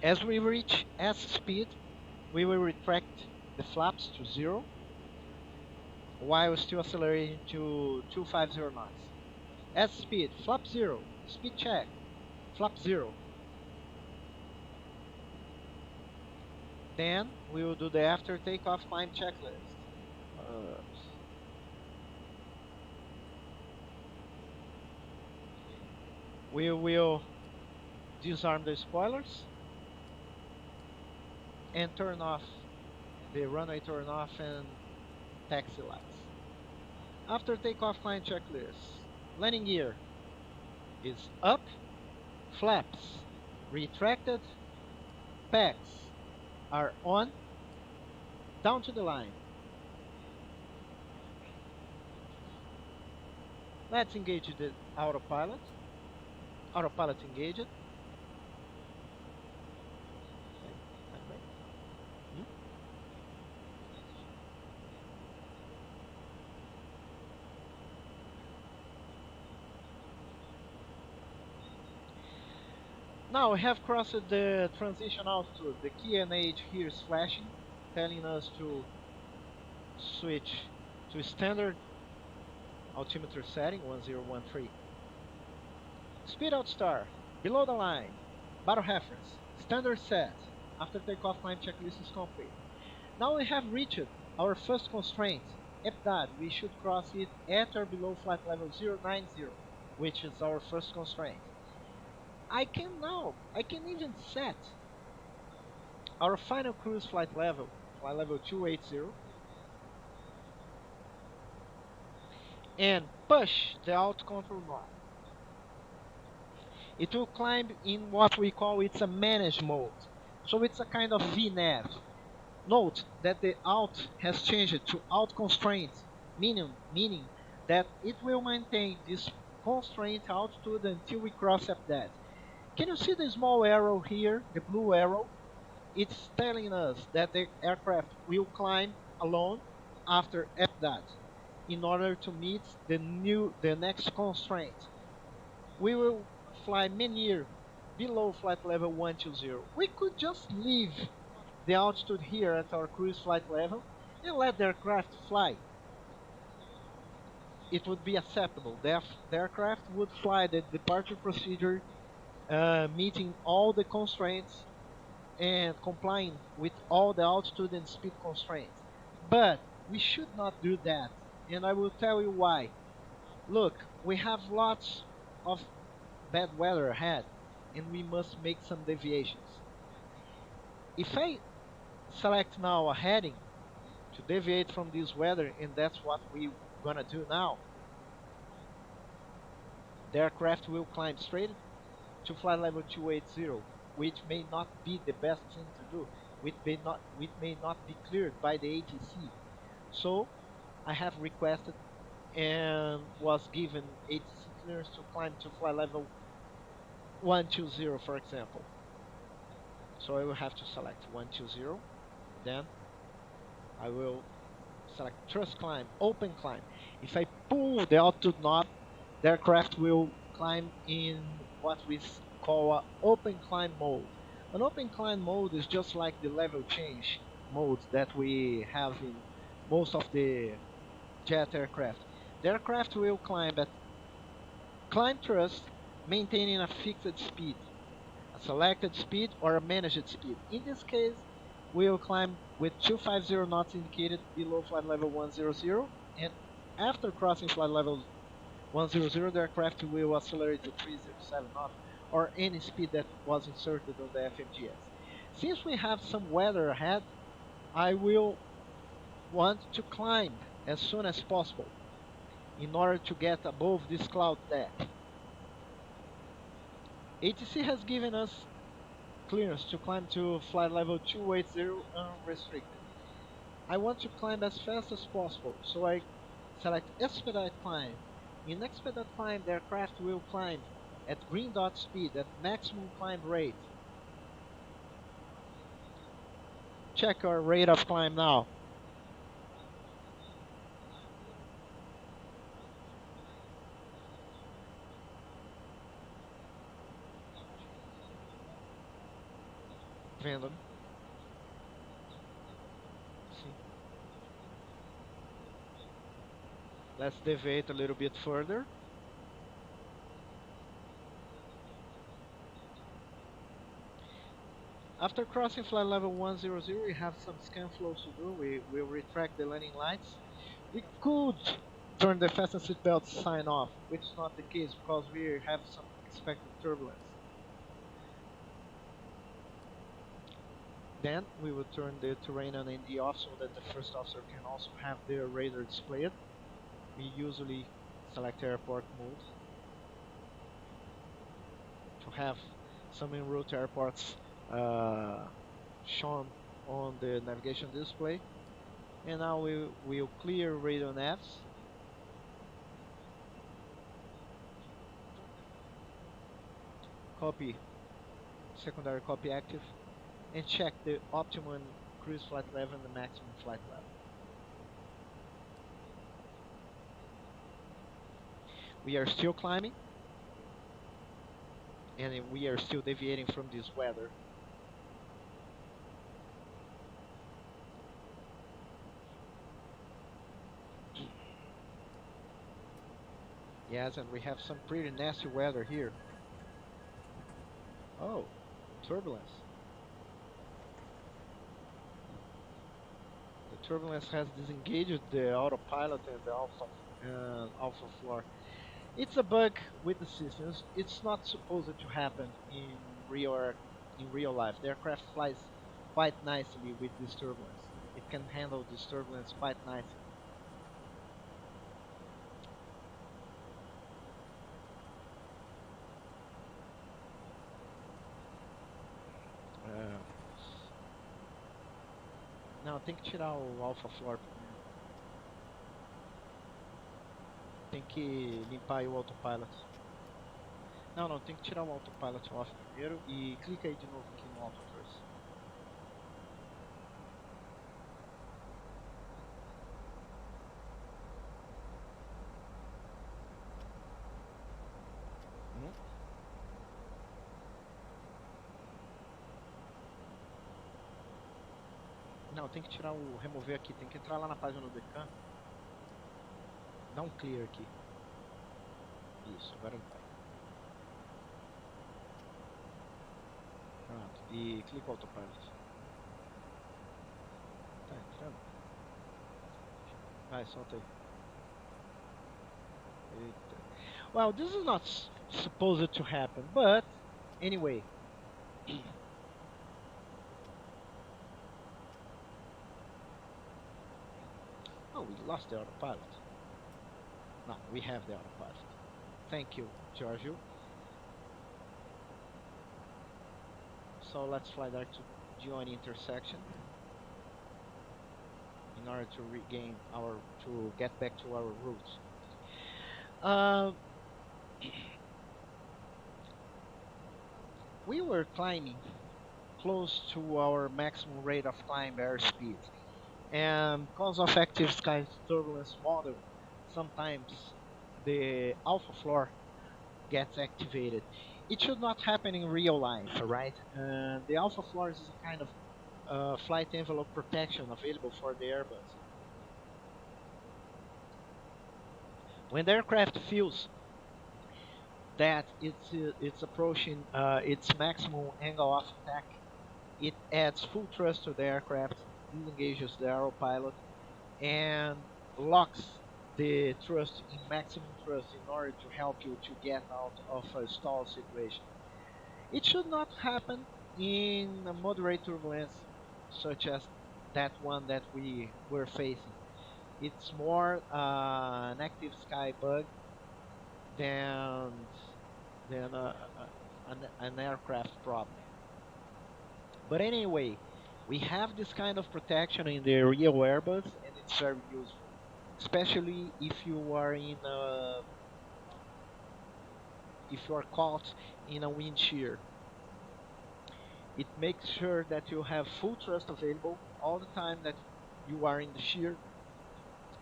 As we reach S speed, we will retract the flaps to 0 while still accelerating to 250 knots. S speed, flap 0, speed check, flap 0. Then we will do the after takeoff climb checklist. We will disarm the spoilers and turn off the runway turn off and taxi lights. After takeoff climb checklist, landing gear is up, flaps retracted, packs are on, down to the line. Let's engage the autopilot. Autopilot engaged. Now we have crossed the transition altitude. The key and age here is flashing, telling us to switch to standard altimeter setting 1013. Speed out star, below the line, Battle reference. Standard set. After takeoff, climb checklist is complete. Now we have reached our first constraint. If that, we should cross it at or below flight level 090, which is our first constraint. I can even set our final cruise flight level 280, and push the alt control knob. It will climb in what we call it's a manage mode. So it's a kind of VNAV. Note that the alt has changed to alt constraint, meaning that it will maintain this constraint altitude until we cross that. Can you see the small arrow here, the blue arrow? It's telling us that the aircraft will climb alone after that in order to meet the next constraint. We will fly many below flight level 120. We could just leave the altitude here at our cruise flight level and let the aircraft fly. It would be acceptable. The aircraft would fly the departure procedure, meeting all the constraints and complying with all the altitude and speed constraints. But we should not do that, and I will tell you why. Look, we have lots of bad weather ahead, and we must make some deviations. If I select now a heading to deviate from this weather, and that's what we're gonna do now, the aircraft will climb straight to flight level 280, which may not be the best thing to do, which may not be cleared by the ATC. So I have requested and was given ATC clearance to climb to flight level 120, for example. So I will have to select 120, then I will select thrust climb, open climb. If I pull the altitude knob, the aircraft will climb in what we call an open climb mode. An open climb mode is just like the level change modes that we have in most of the jet aircraft. The aircraft will climb at climb thrust, maintaining a fixed speed, a selected speed, or a managed speed. In this case, we will climb with 250 knots indicated below flight level 100, and after crossing flight level 100, the aircraft will accelerate to 307 knots or any speed that was inserted on the FMGS. Since we have some weather ahead, I will want to climb as soon as possible in order to get above this cloud deck. ATC has given us clearance to climb to flight level 280 unrestricted. I want to climb as fast as possible, so I select expedite climb. In expedite climb, the aircraft will climb at green dot speed at maximum climb rate. Check our rate of climb now. Vendo? Sim. Let's deviate a little bit further. After crossing flight level 100, we have some scan flows to do. We will retract the landing lights. We could turn the fasten seatbelt sign off, which is not the case because we have some expected turbulence. Then we will turn the terrain and ND off so that the first officer can also have their radar displayed. We usually select airport mode to have some en route airports shown on the navigation display. And now we will clear radio navs. Copy, secondary copy active, and check the optimum cruise flight level and the maximum flight level. We are still climbing, and we are still deviating from this weather. Yes, and we have some pretty nasty weather here. Oh, turbulence. The turbulence has disengaged the autopilot and the alpha floor. It's a bug with the systems. It's not supposed to happen in real life. The aircraft flies quite nicely with this turbulence. It can handle this turbulence quite nicely. Uh, não, tem que tirar o alpha floor primeiro. Tem que limpar aí o autopilot. Não, não, tem que tirar o autopilot off primeiro e clica aí de novo aqui no alpha first. Não, tem que tirar o remover aqui, tem que entrar lá na página do Decan. Dá um clear aqui. Isso, agora ele vai. Pronto, e clica o autopilot. Tá entrando? Vai, solta aí. Eita. Well, this is not supposed to happen, but anyway. Oh, we lost the autopilot. No, we have the autopilot. Thank you, Giorgio. So let's fly back to join intersection in order to regain to get back to our route. We were climbing close to our maximum rate of climb airspeed, and because of active sky turbulence model, sometimes the alpha floor gets activated. It should not happen in real life, right? The alpha floor is a kind of flight envelope protection available for the Airbus. When the aircraft feels that it's approaching its maximum angle of attack, it adds full thrust to the aircraft, disengages the autopilot, and locks the thrust in maximum thrust in order to help you to get out of a stall situation. It should not happen in a moderate turbulence such as that one that we were facing. It's more an active sky bug than an aircraft problem. But anyway, we have this kind of protection in the real Airbus, and it's very useful, especially if you are if you are caught in a wind shear. It makes sure that you have full thrust available all the time that you are in the shear,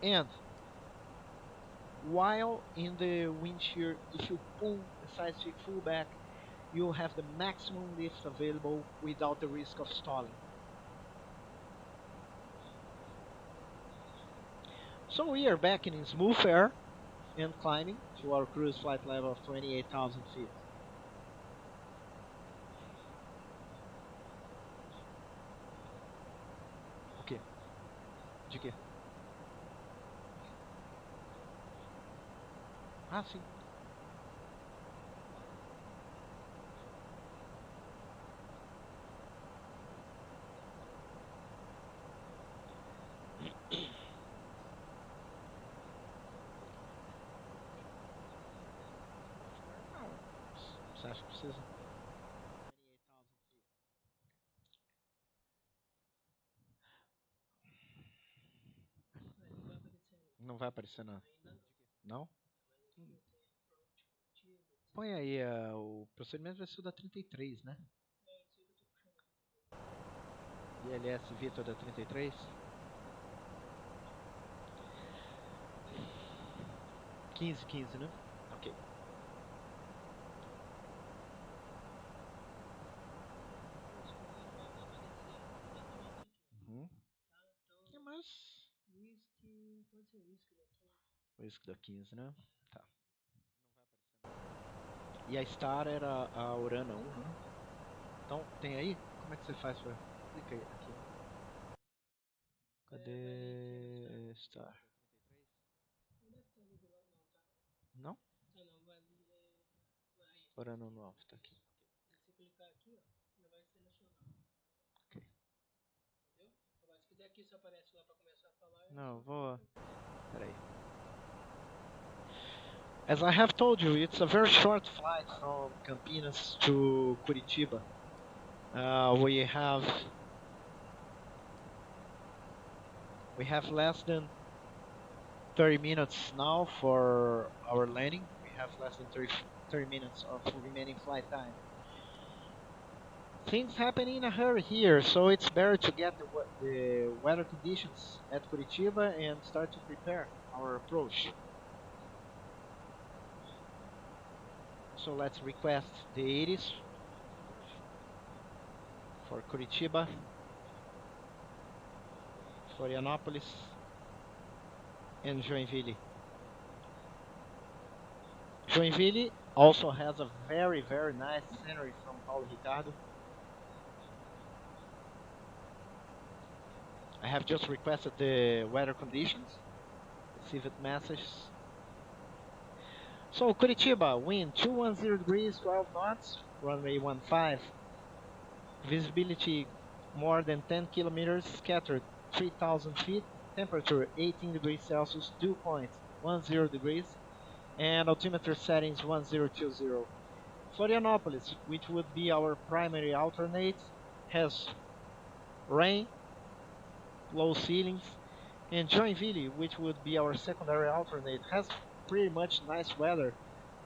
and while in the wind shear, if you pull the side stick full back, you have the maximum lift available without the risk of stalling. So we are back in smooth air and climbing to our cruise flight level of 28,000 feet. Ok. De quê? Ah, sim. Você acha que precisa? Não vai aparecer nada. Não? Põe aí, o procedimento vai ser o da 33, né? ILS Vitor da 33. 15, né? Ok. Uhum. É, mas... Whisky da 15, né? Tá. E a Star era a Urana 1, né? Então, tem aí? Como é que você faz pra... Clica aí, aqui. Cadê... Star? Não? Ora no alvo, tá aqui. Ok. Não, vou... Peraí. As I have told you, it's a very short flight from Campinas to Curitiba. We have less than 30 minutes now for our landing. We have less than 30 minutes of remaining flight time. Things happen in a hurry here, so it's better to get the weather conditions at Curitiba and start to prepare our approach. So let's request the 80s for Curitiba, Florianópolis, and Joinville. Joinville also has a very, very nice scenery from Paulo Ricardo. I have just requested the weather conditions. Received messages. So Curitiba, wind 210 degrees, 12 knots, runway 15. Visibility more than 10 kilometers, scattered 3,000 feet, temperature 18 degrees Celsius, dew point 10 degrees, and altimeter settings 1020. Florianópolis, which would be our primary alternate, has rain, low ceilings, and Joinville, which would be our secondary alternate, has pretty much nice weather.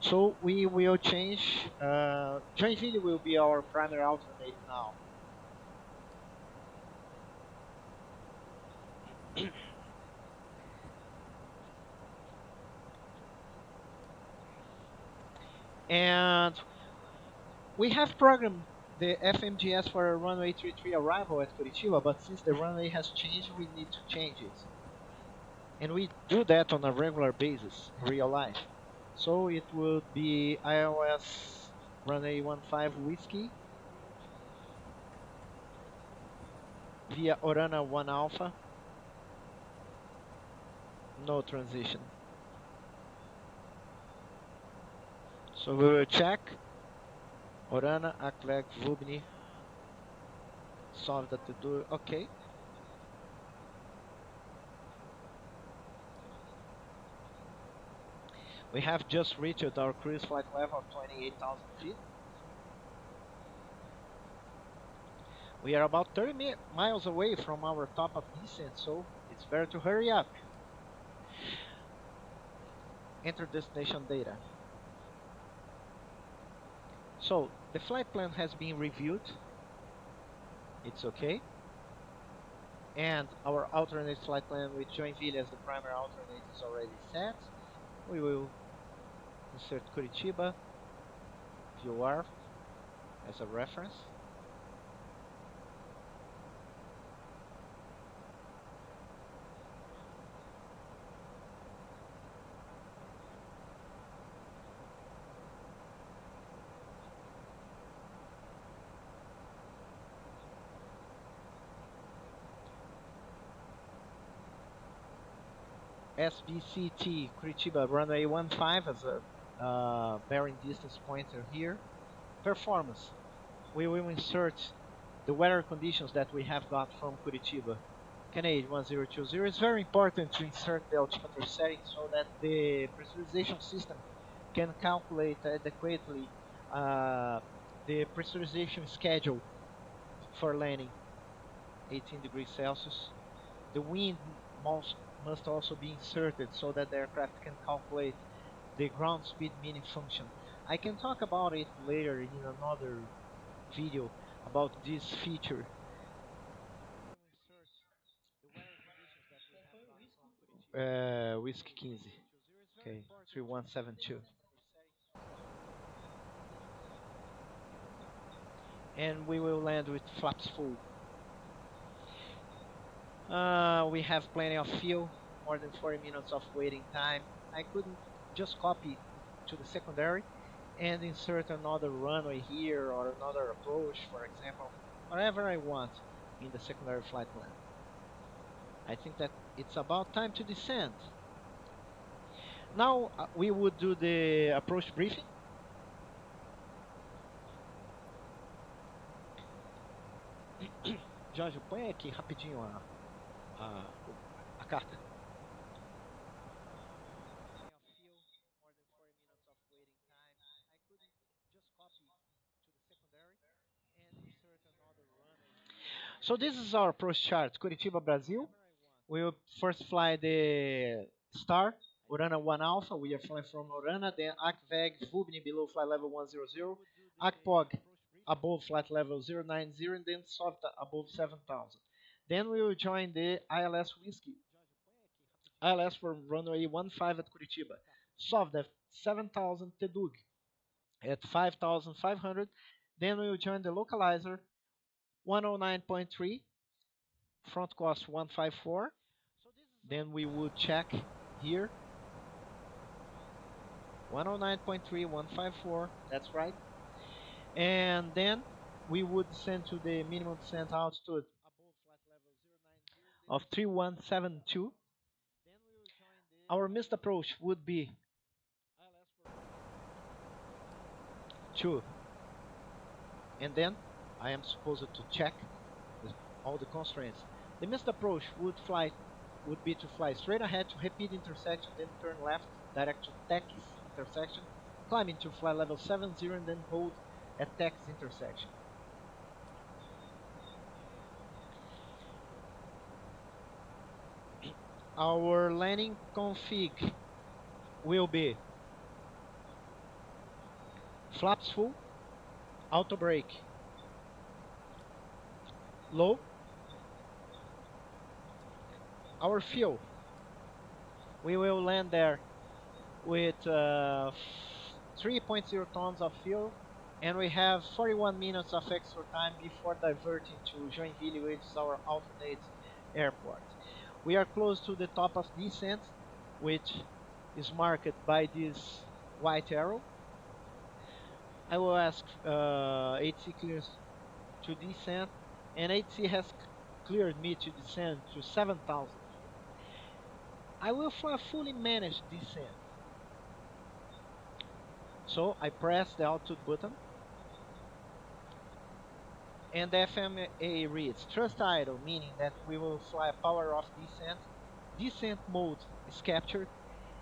So we will change, Joinville will be our primary alternate now. And we have programmed the FMGS for a runway 33 arrival at Curitiba, but since the runway has changed, we need to change it. And we do that on a regular basis, in real life. So it would be iOS runway 15 Whiskey via Orana 1 Alpha, no transition. So we will check Orana, Akleg, Vubni, solve that to do, okay. We have just reached our cruise flight level of 28,000 feet. We are about 30 miles away from our top of descent, so it's better to hurry up. Enter destination data. So the flight plan has been reviewed. It's okay. And our alternate flight plan with Joinville as the primary alternate is already set. We will insert Curitiba, VOR, as a reference. SBCT Curitiba runway 15 as a bearing distance pointer here. Performance. We will insert the weather conditions that we have got from Curitiba. Canadian 1020. It's very important to insert the altimeter settings so that the pressurization system can calculate adequately the pressurization schedule for landing. 18 degrees Celsius. The wind must also be inserted so that the aircraft can calculate the ground speed meaning function. I can talk about it later in another video about this feature. Whiskey 15. Okay, 3172. And we will land with flaps full. We have plenty of fuel, more than 40 minutes of waiting time. I couldn't just copy to the secondary. and insert another runway here or another approach, for example, whatever I want in the secondary flight plan. I think that it's about time to descend. Now we would do the approach briefing. Jorge, põe aqui rapidinho a, a carta. So this is our approach chart. Curitiba, Brazil. We will first fly the star, Urana 1 Alpha. We are flying from Urana. Then ACVEG, VUBNI below flight level 100. ACPOG above flight level 090. And then SOFTA above 7000. Then we will join the ILS Whiskey. ILS for runway 15 at Curitiba. SOFTA at 7000 Tedug at 5500. Then we will join the localizer 109.3, front cost 154. Then we would check here 109.3, 154, that's right. And then we would descend to the minimum descent altitude of 3172. Our missed approach would be 2. And then I am supposed to check all the constraints. The missed approach would be to fly straight ahead to repeat intersection, then turn left direct to Tech's intersection, climb into flight level 70 and then hold at Tech's intersection. Our landing config will be flaps full, auto brake, low. Our fuel, we will land there with 3.0 tons of fuel, and we have 41 minutes of extra time before diverting to Joinville, which is our alternate airport. We are close to the top of descent, which is marked by this white arrow. I will ask HC clearance to descend, and HC has cleared me to descend to 7,000 feet. I will fly a fully managed descent. So I press the altitude button, and the FMA reads thrust idle, meaning that we will fly a power off descent. Descent mode is captured,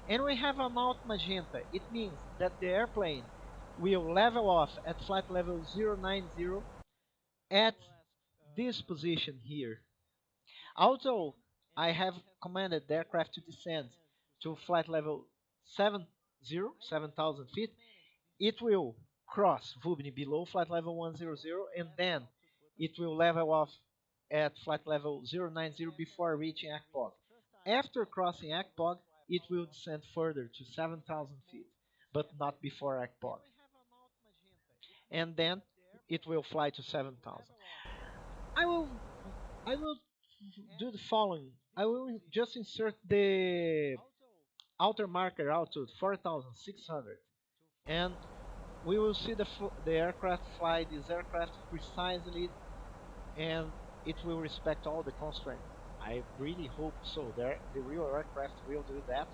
and we have an alt magenta. It means that the airplane will level off at flight level 090 at this position here. Although I have commanded the aircraft to descend to flight level 7,000 feet, it will cross VUBNI below flight level 100, and then it will level off at flight level 090 before reaching ACPOG. After crossing ACPOG, it will descend further to 7,000 feet, but not before ACPOG. And then it will fly to 7,000. I will do the following. I will just insert the outer marker altitude 4,600, and we will see the aircraft fly this aircraft precisely, and it will respect all the constraints. I really hope so. The real aircraft will do that,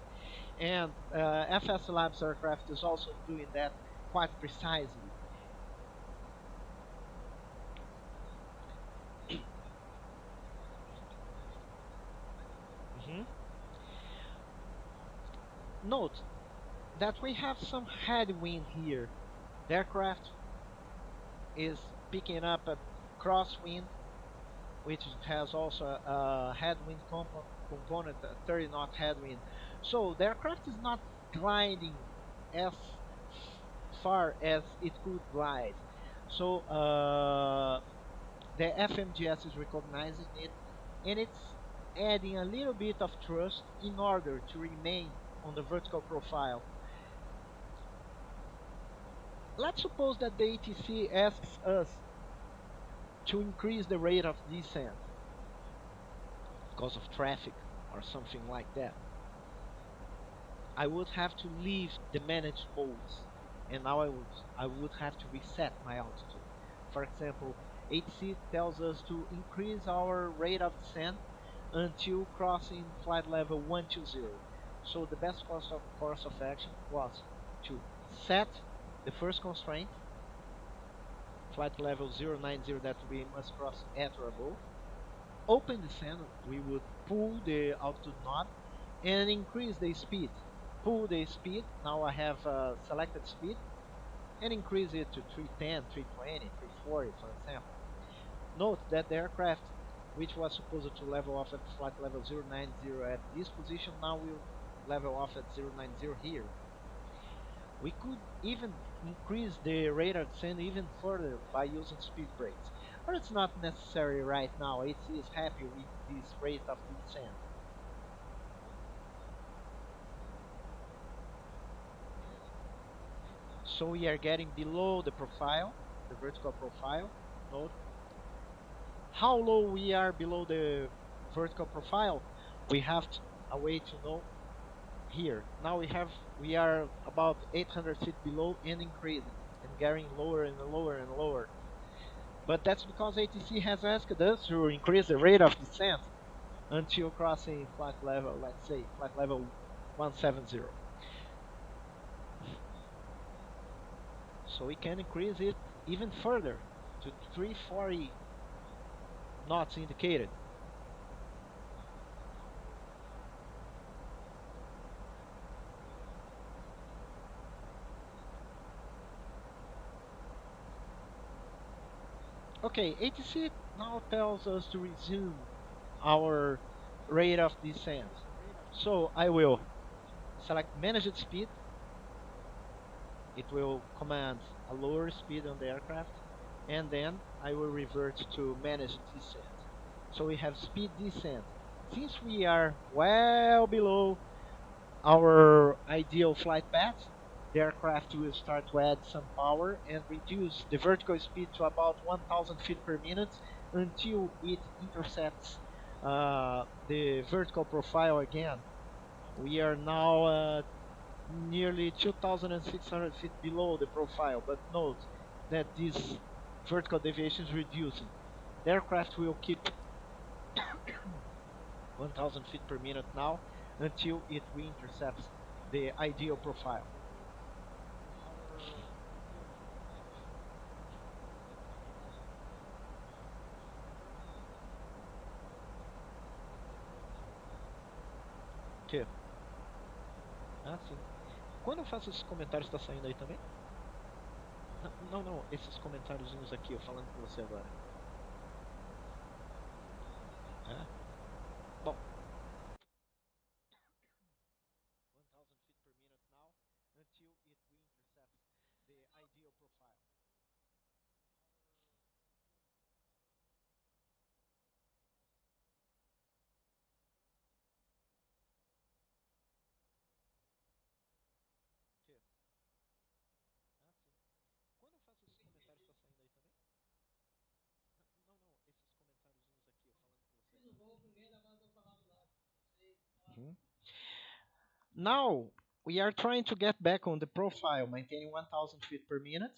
and FSLABS aircraft is also doing that quite precisely. Note that we have some headwind here. The aircraft is picking up a crosswind, which has also a headwind component, a 30 knot headwind. So the aircraft is not gliding as far as it could glide. So the FMGS is recognizing it, and it's adding a little bit of thrust in order to remain on the vertical profile. Let's suppose that the ATC asks us to increase the rate of descent because of traffic or something like that. I would have to leave the managed modes and now I would have to reset my altitude. For example, ATC tells us to increase our rate of descent until crossing flight level 120. So the best course of action was to set the first constraint, flight level 090 that we must cross at or above. Open descent, we would pull the altitude knob and increase the speed. Pull the speed, now I have selected speed, and increase it to 310, 320, 340, for example. Note that the aircraft, which was supposed to level off at flight level 090 at this position, now will level off at 090 here. We could even increase the rate of descent even further by using speed brakes, but it's not necessary right now. It is happy with this rate of descent. So we are getting below the profile, the vertical profile. Note how low we are below the vertical profile. We have a way to know here. Now we are about 800 feet below and increasing and getting lower and lower and lower. But that's because ATC has asked us to increase the rate of descent until crossing flight level, let's say flight level 170. So we can increase it even further to 340 knots indicated. Okay, ATC now tells us to resume our rate of descent. So I will select managed speed. It will command a lower speed on the aircraft, and then I will revert to managed descent. So we have speed descent. Since we are well below our ideal flight path, the aircraft will start to add some power and reduce the vertical speed to about 1000 feet per minute until it intercepts the vertical profile again. We are now nearly 2,600 feet below the profile, but note that this vertical deviation is reducing. The aircraft will keep 1,000 feet per minute now until it re-intercepts the ideal profile. Que? Ah, sim. Quando eu faço esses comentários, tá saindo aí também? Não, não, não, esses comentáriozinhos aqui, eu falando com você agora. É? Bom, 1,000 feet per minute now until it re-intercepts the ideal profile. Que? Ah, sim. Quando eu faço esses comentários, tá saindo aí também? Não, não, não, esses comentáriozinhos aqui, eu falando com você agora. Now we are trying to get back on the profile, maintaining 1,000 feet per minute.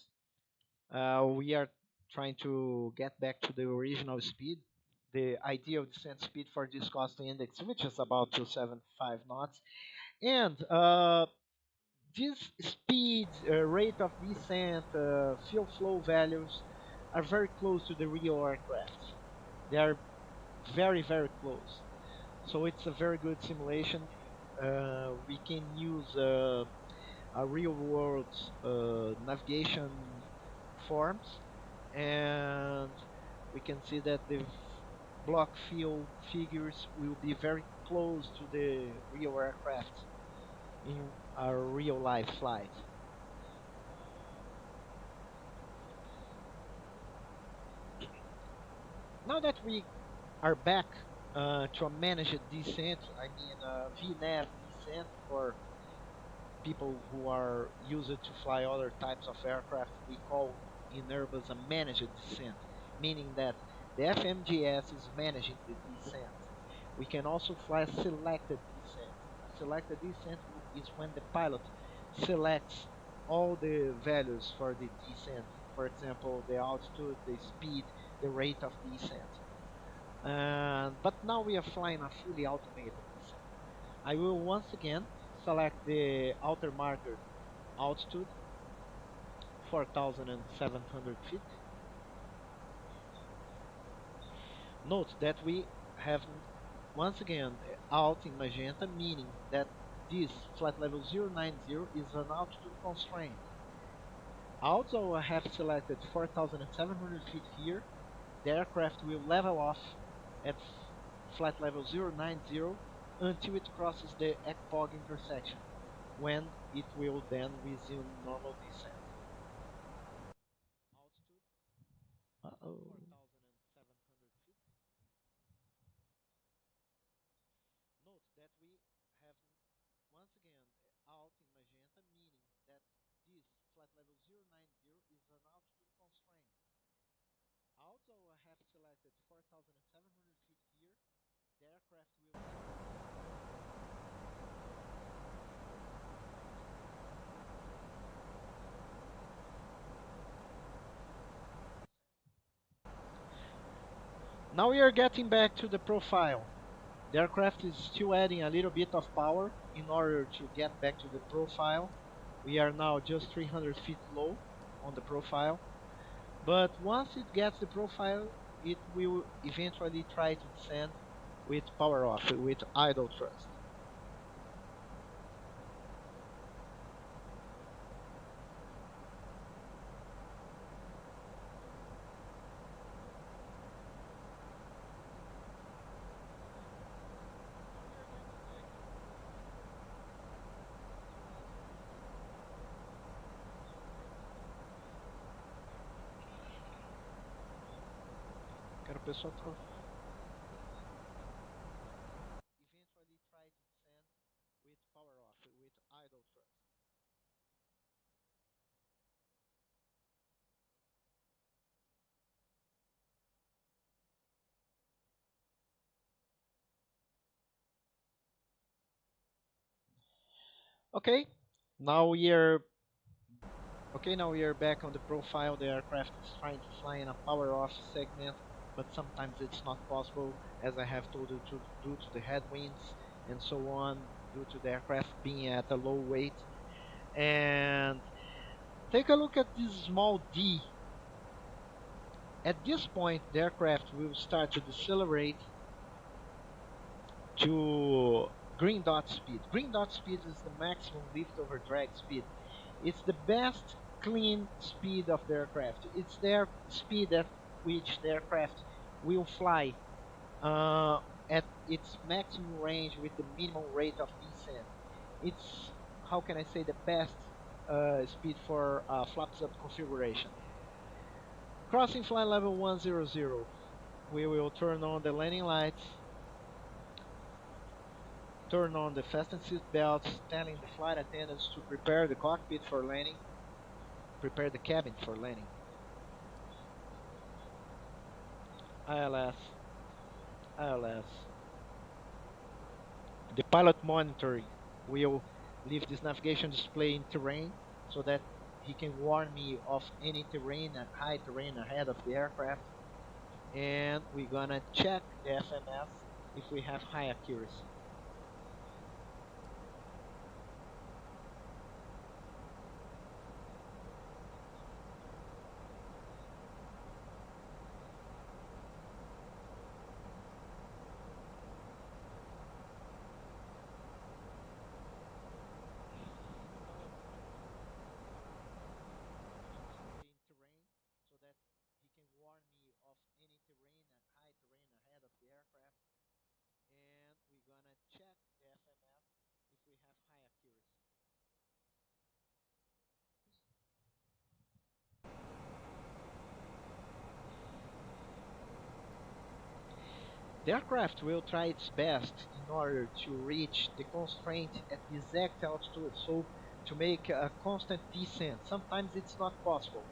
We are trying to get back to the original speed, the ideal descent speed for this cost index, which is about 275 knots. And this speed, rate of descent, fuel flow values are very close to the real aircraft. They are very, very close. So it's a very good simulation. We can use a real world navigation forms, and we can see that the block field figures will be very close to the real aircraft in a real life flight. Now that we are back to a managed descent, I mean VNAV descent for people who are used to fly other types of aircraft, we call in Airbus a managed descent, meaning that the FMGS is managing the descent. We can also fly a selected descent. A selected descent is when the pilot selects all the values for the descent. For example, the altitude, the speed, the rate of descent. But now we are flying a fully automated descent. I will once again select the outer marker altitude, 4,700 feet. Note that we have once again alt in magenta, meaning that this flight level 090 is an altitude constraint. Although I have selected 4,700 feet here, the aircraft will level off at flight level 090 until it crosses the ECPOG intersection, when it will then resume normal descent. Altitude, uh-oh, 4,700 feet. Note that we have once again alt in magenta, meaning that this flight level 090 is an altitude constraint. Although I have selected 4,700 feet here, the aircraft will Now we are getting back to the profile. The aircraft is still adding a little bit of power in order to get back to the profile. We are now just 300 feet low on the profile. But once it gets the profile, it will eventually try to descend with power off, with idle thrust. Quero o pessoal eventually try to descend with power off, with idle thrust. Okay, now we are now we are back on the profile. The aircraft is trying to fly in a power off segment, but sometimes it's not possible, as I have told you, due to the headwinds and so on, due to the aircraft being at a low weight. And take a look at this small d. At this point, the aircraft will start to decelerate to green dot speed. Green dot speed is the maximum lift over drag speed. It's the best clean speed of the aircraft. It's their speed at which the aircraft will fly at its maximum range with the minimum rate of descent. It's, how can I say, the best speed for flaps up configuration. Crossing flight level 100, we will turn on the landing lights, turn on the fasten seat belts, telling the flight attendants to prepare the cockpit for landing, prepare the cabin for landing. ILS, ILS. The pilot monitoring will leave this navigation display in terrain so that he can warn me of any terrain, high terrain ahead of the aircraft. And we're gonna check the FMS if we have high accuracy. The aircraft will try its best in order to reach the constraint at the exact altitude, so to make a constant descent. Sometimes it's not possible.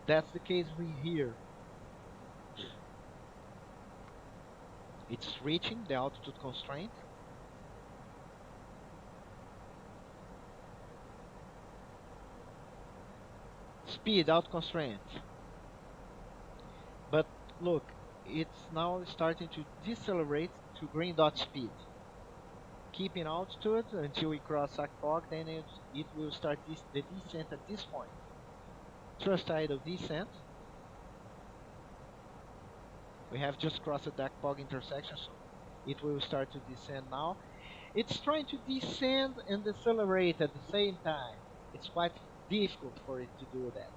That's the case here. It's reaching the altitude constraint. speed out constraint. But look, it's now starting to decelerate to green dot speed. Keeping altitude until we cross Akpog, then it will start the descent at this point. Thrust idle descent. We have just crossed the Akpog intersection, so it will start to descend now. It's trying to descend and decelerate at the same time. It's quite difficult for it to do that,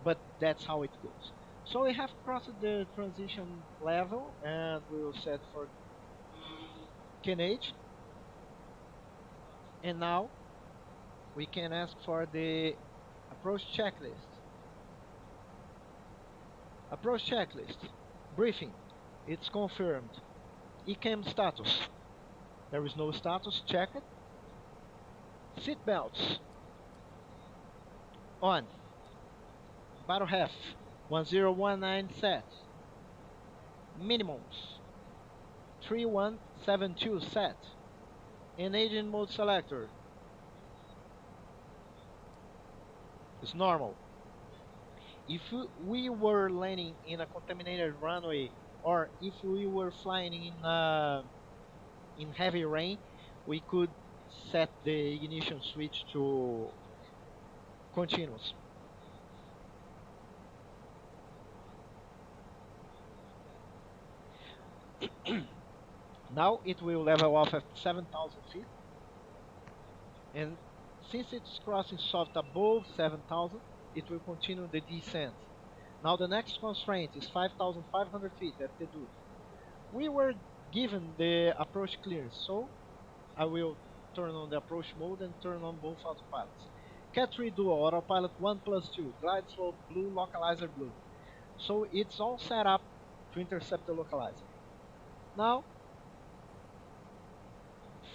but that's how it goes. So we have crossed the transition level, and we will set for Kenage. And now we can ask for the approach checklist. Approach checklist. Briefing. It's confirmed. ECAM status. There is no status. Check it. Seatbelts. On. Battle half. 1019 set. Minimums. 3172 set. And engine mode selector is normal. If we were landing in a contaminated runway, or if we were flying in heavy rain, we could set the ignition switch to continuous. Now it will level off at 7,000 feet, and since it's crossing soft above 7,000, it will continue the descent. Now the next constraint is 5,500 feet at Tedu. We were given the approach clearance, so I will turn on the approach mode and turn on both autopilots. Cat 3 Dual, autopilot 1+2, glide slope blue, localizer blue. So it's all set up to intercept the localizer. Now,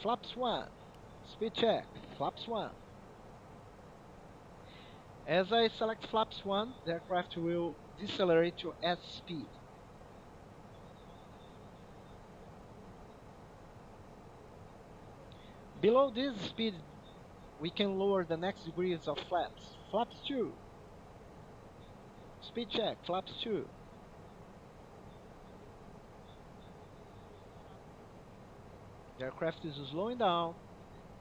flaps 1, speed check, flaps 1. As I select flaps 1, the aircraft will decelerate to S speed. Below this speed, we can lower the next degrees of flaps. Flaps 2. Speed check, flaps 2. The aircraft is slowing down.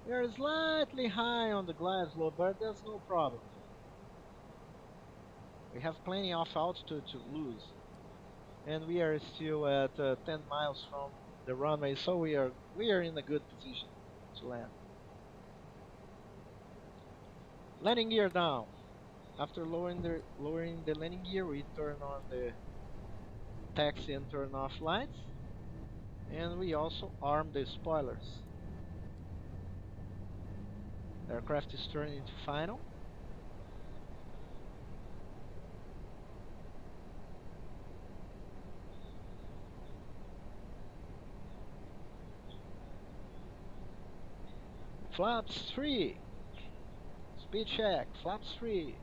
We are slightly high on the glide slope, but that's no problem. We have plenty of altitude to lose. And we are still at 10 miles from the runway, so we are in a good position to land. Landing gear down. After lowering the landing gear, we turn on the taxi and turn off lights. And we also arm the spoilers. The aircraft is turning to final. Flaps 3. Speed check, flaps 3.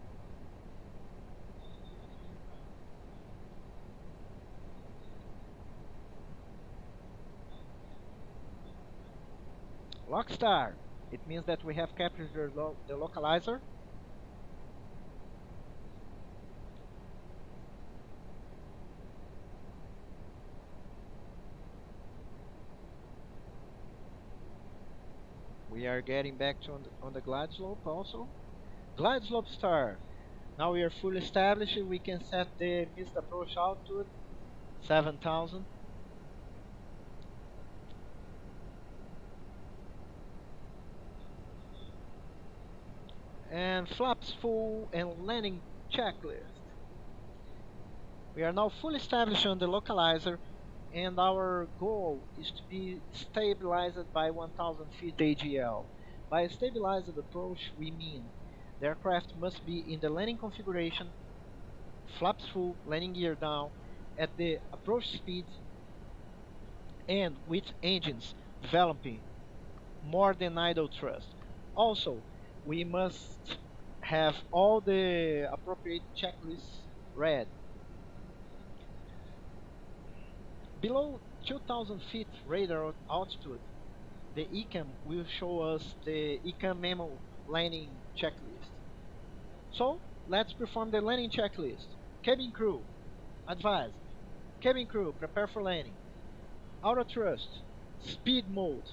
Lock star. It means that we have captured the localizer. We are getting back to on the glide slope also. Glide slope star. Now we are fully established. We can set the missed approach altitude 7,000. And flaps full and landing checklist. We are now fully established on the localizer, and our goal is to be stabilized by 1000 feet AGL. By stabilized approach, we mean the aircraft must be in the landing configuration, flaps full, landing gear down, at the approach speed, and with engines developing more than idle thrust. Also, we must have all the appropriate checklists read. Below 2000 feet radar altitude, the ECAM will show us the ECAM memo landing checklist. So, Let's perform the landing checklist. Cabin crew, advised. Cabin crew, prepare for landing. Auto thrust, speed mode.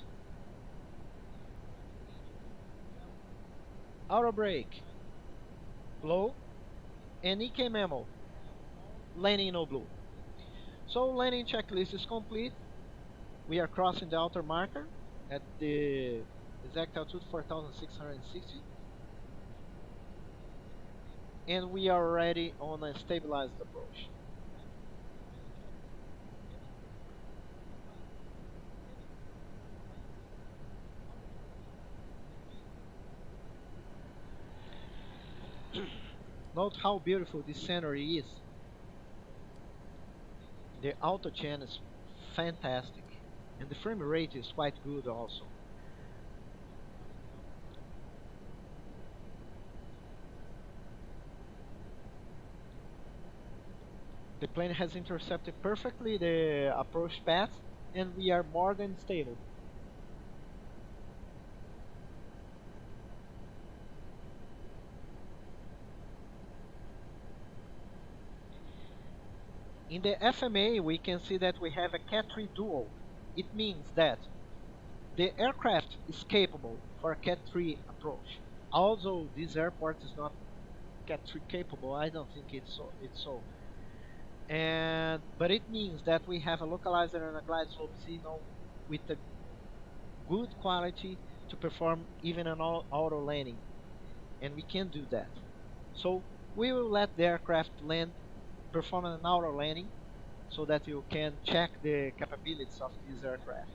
Auto brake, low. And EK memo, landing no blue. So landing checklist is complete. We are crossing the outer marker at the exact altitude 4,660. And we are already on a stabilized approach. Note how beautiful this scenery is. The auto chain is fantastic. And the frame rate is quite good also. The plane has intercepted perfectly the approach path and we are more than stable. In the FMA, we can see that we have a Cat 3 dual. It means that the aircraft is capable for a Cat 3 approach. Although this airport is not Cat 3 capable, I don't think it's so. And but it means that we have a localizer and a glide slope signal with a good quality to perform even an auto landing, and we can do that. So we will let the aircraft land, perform an auto landing, so that you can check the capabilities of these aircraft.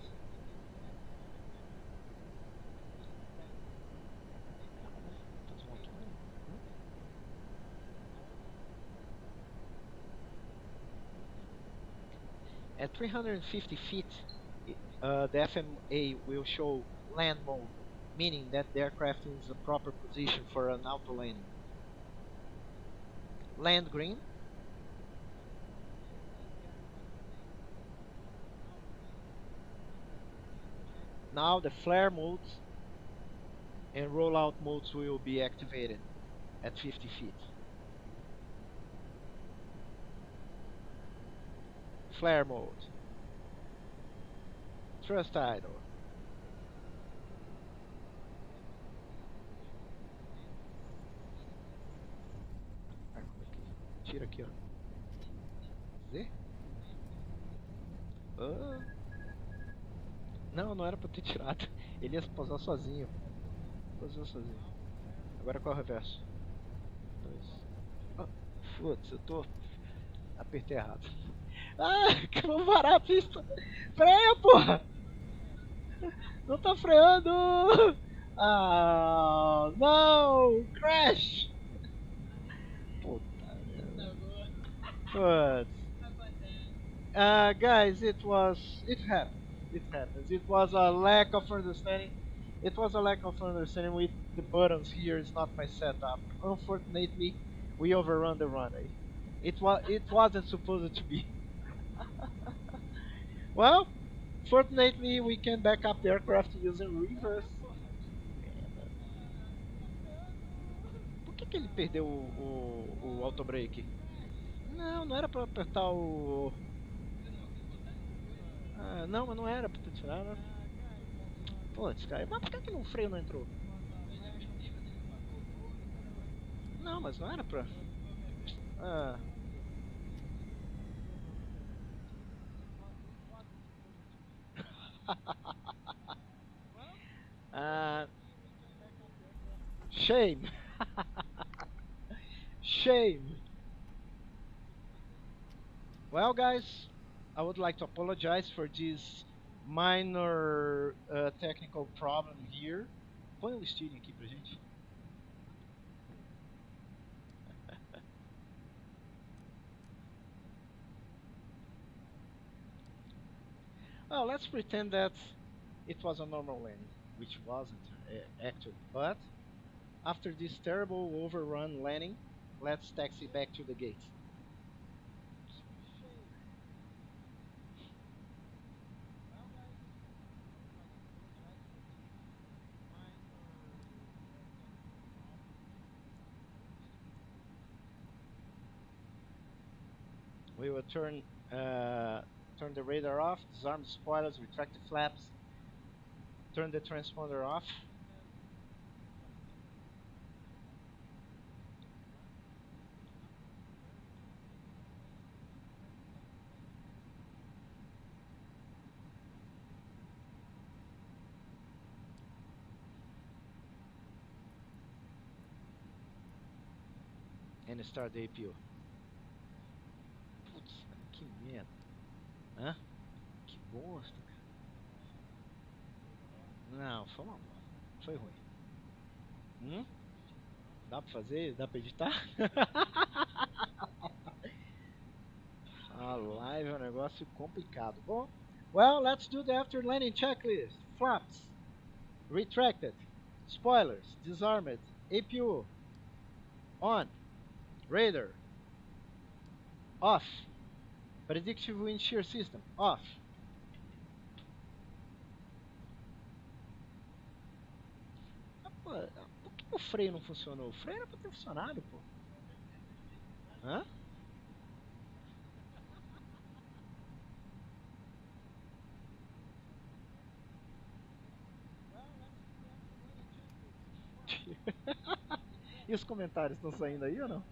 At 350 feet, the FMA will show land mode, meaning that the aircraft is in the proper position for an auto landing. Land green. Now the flare modes and rollout modes will be activated at 50 feet. Flare mode. Thrust idle. Tira aqui, ó. Z? Ah, não, não era pra ter tirado. Ele ia pousar sozinho. Pousou sozinho. Agora qual é o reverso? Dois. Ah, putz, eu tô. Apertei errado. Ah, que vou parar a pista! Freia, porra! Não tá freando! Ah, não! Crash! Puta merda. Putz. Guys, it happened. It happens. It was a lack of understanding. It was a lack of understanding with the buttons here. It's not my setup. Unfortunately, we overrun the runway. It wasn't supposed to be. Well, fortunately, we can back up the aircraft using reverse. Por que ele perdeu o auto brake? Não, não era pra apertar o. Ah, não, mas não era pra ter tirado. Putz, cara, mas por que o freio não entrou? Não, mas não era pra. Ah. Ah, shame. Shame. Well, guys, I would like to apologize for this minor technical problem here. Põe o steering aqui pra gente. Well, let's pretend that it was a normal landing, which wasn't actually. But after this terrible overrun landing, let's taxi back to the gate. We will turn the radar off, disarm the spoilers, retract the flaps, turn the transponder off. And start the APU. Putz, cara, que merda. Hã? Que bosta, cara. Não, foi uma bosta. Foi ruim. Hum? Dá pra fazer? Dá pra editar? A live é um negócio complicado. Bom, well, let's do the after landing checklist. Flaps, retracted, spoilers, disarmed, APU, on, radar, off, predictive wind shear system, off. Pô, por que o freio não funcionou? O freio era pra ter funcionado, pô. Hã? E os comentários estão saindo aí ou não?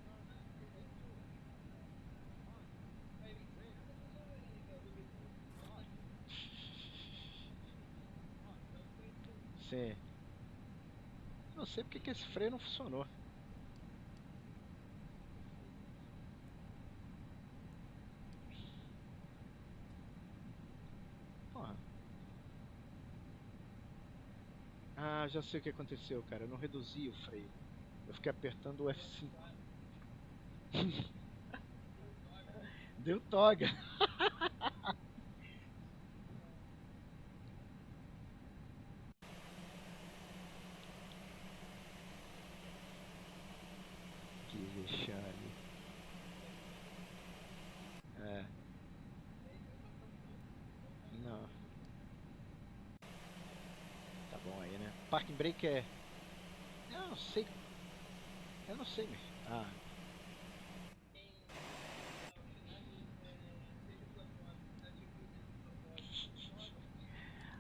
Sim. Não sei porque que esse freio não funcionou. Porra. Ah, já sei o que aconteceu, cara. Eu não reduzi o freio. Eu fiquei apertando o F5. Deu toga. Que vexame. É, não. Tá bom aí, né? Parking brake é. Eu não sei. Eu não sei, meu. Ah.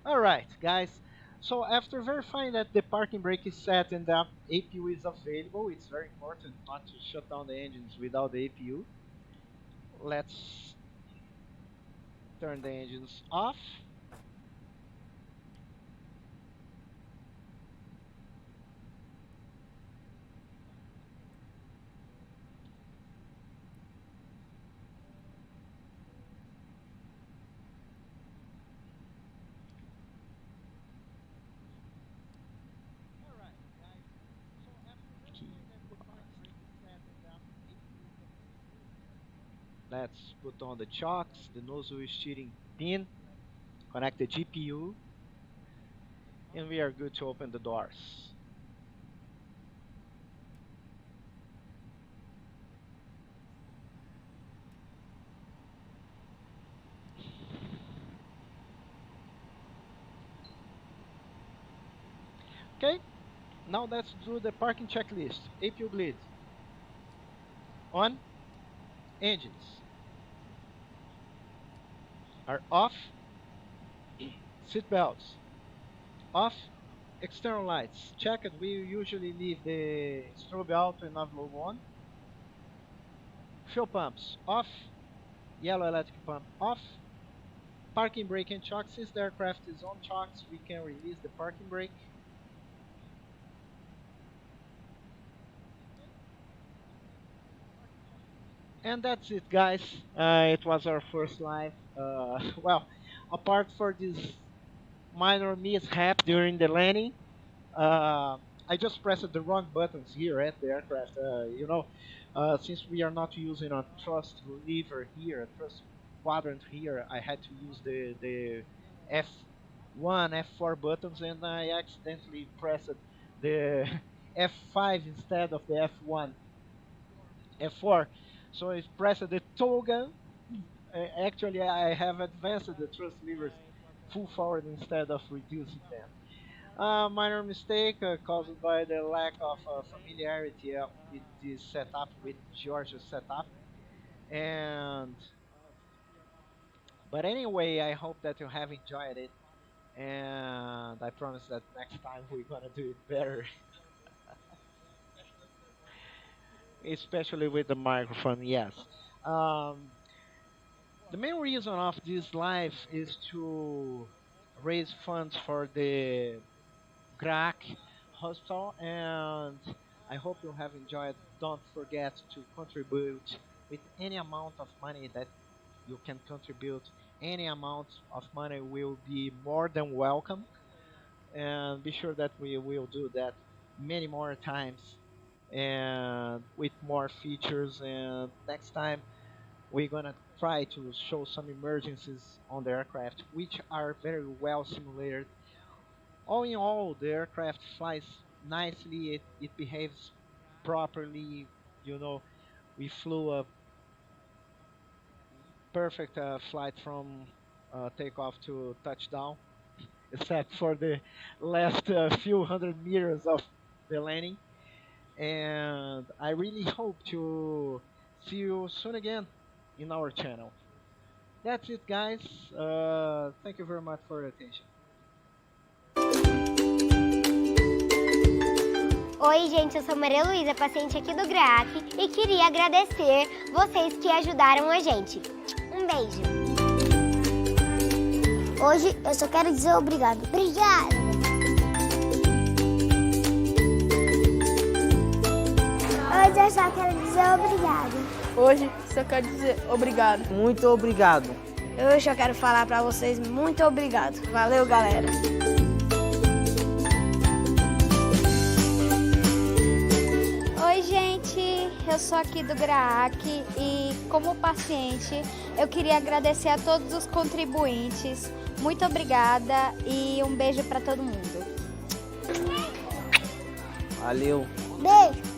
Alright, guys. So after verifying that the parking brake is set and the APU is available, it's very important not to shut down the engines without the APU. Let's turn the engines off. Let's put on the chocks, the nozzle steering pin, connect the GPU, and we are good to open the doors. Okay, now let's do the parking checklist. APU bleed. On. Engines are off. Seat belts off. External lights checked. We usually leave the strobe auto and nav logo on. Fuel pumps off. Yellow electric pump off. Parking brake and chock. Since the aircraft is on chocks, we can release the parking brake. And that's it, guys. It was our first live. Well, apart for this minor mishap during the landing, uh, I just pressed the wrong buttons here at the aircraft. Since we are not using a thrust lever here, a thrust quadrant here, I had to use the F1, F4 buttons, and I accidentally pressed the F5 instead of the F1, F4. So I pressed the toggle. Actually, I have advanced the thrust levers full forward instead of reducing them. Minor mistake caused by the lack of familiarity with this setup, with George's setup. And But anyway, I hope that you have enjoyed it, and I promise that next time we're gonna do it better, especially with the microphone. Yes. Um, the main reason of this live is to raise funds for the Grac Hospital, and I hope you have enjoyed. Don't forget to contribute with any amount of money that you can contribute. Any amount of money will be more than welcome, and be sure that we will do that many more times and with more features. And next time we're gonna try to show some emergencies on the aircraft, which are very well simulated. All in all, the aircraft flies nicely. It behaves properly. You know, we flew a perfect flight from takeoff to touchdown, except for the last few hundred meters of the landing. And I really hope to see you soon again in our channel. That's it, guys. Thank you very much for your attention. Oi, gente, eu sou Maria Luísa, paciente aqui do GRAAC, e queria agradecer vocês que ajudaram a gente. Um beijo. Hoje eu só quero dizer obrigado. Obrigado! Hoje eu só quero dizer obrigado. Hoje só quero dizer obrigado. Muito obrigado. Eu só quero falar pra vocês muito obrigado. Valeu, galera. Oi, gente, eu sou aqui do GRAAC e, como paciente, eu queria agradecer a todos os contribuintes. Muito obrigada e um beijo para todo mundo. Valeu. Beijo!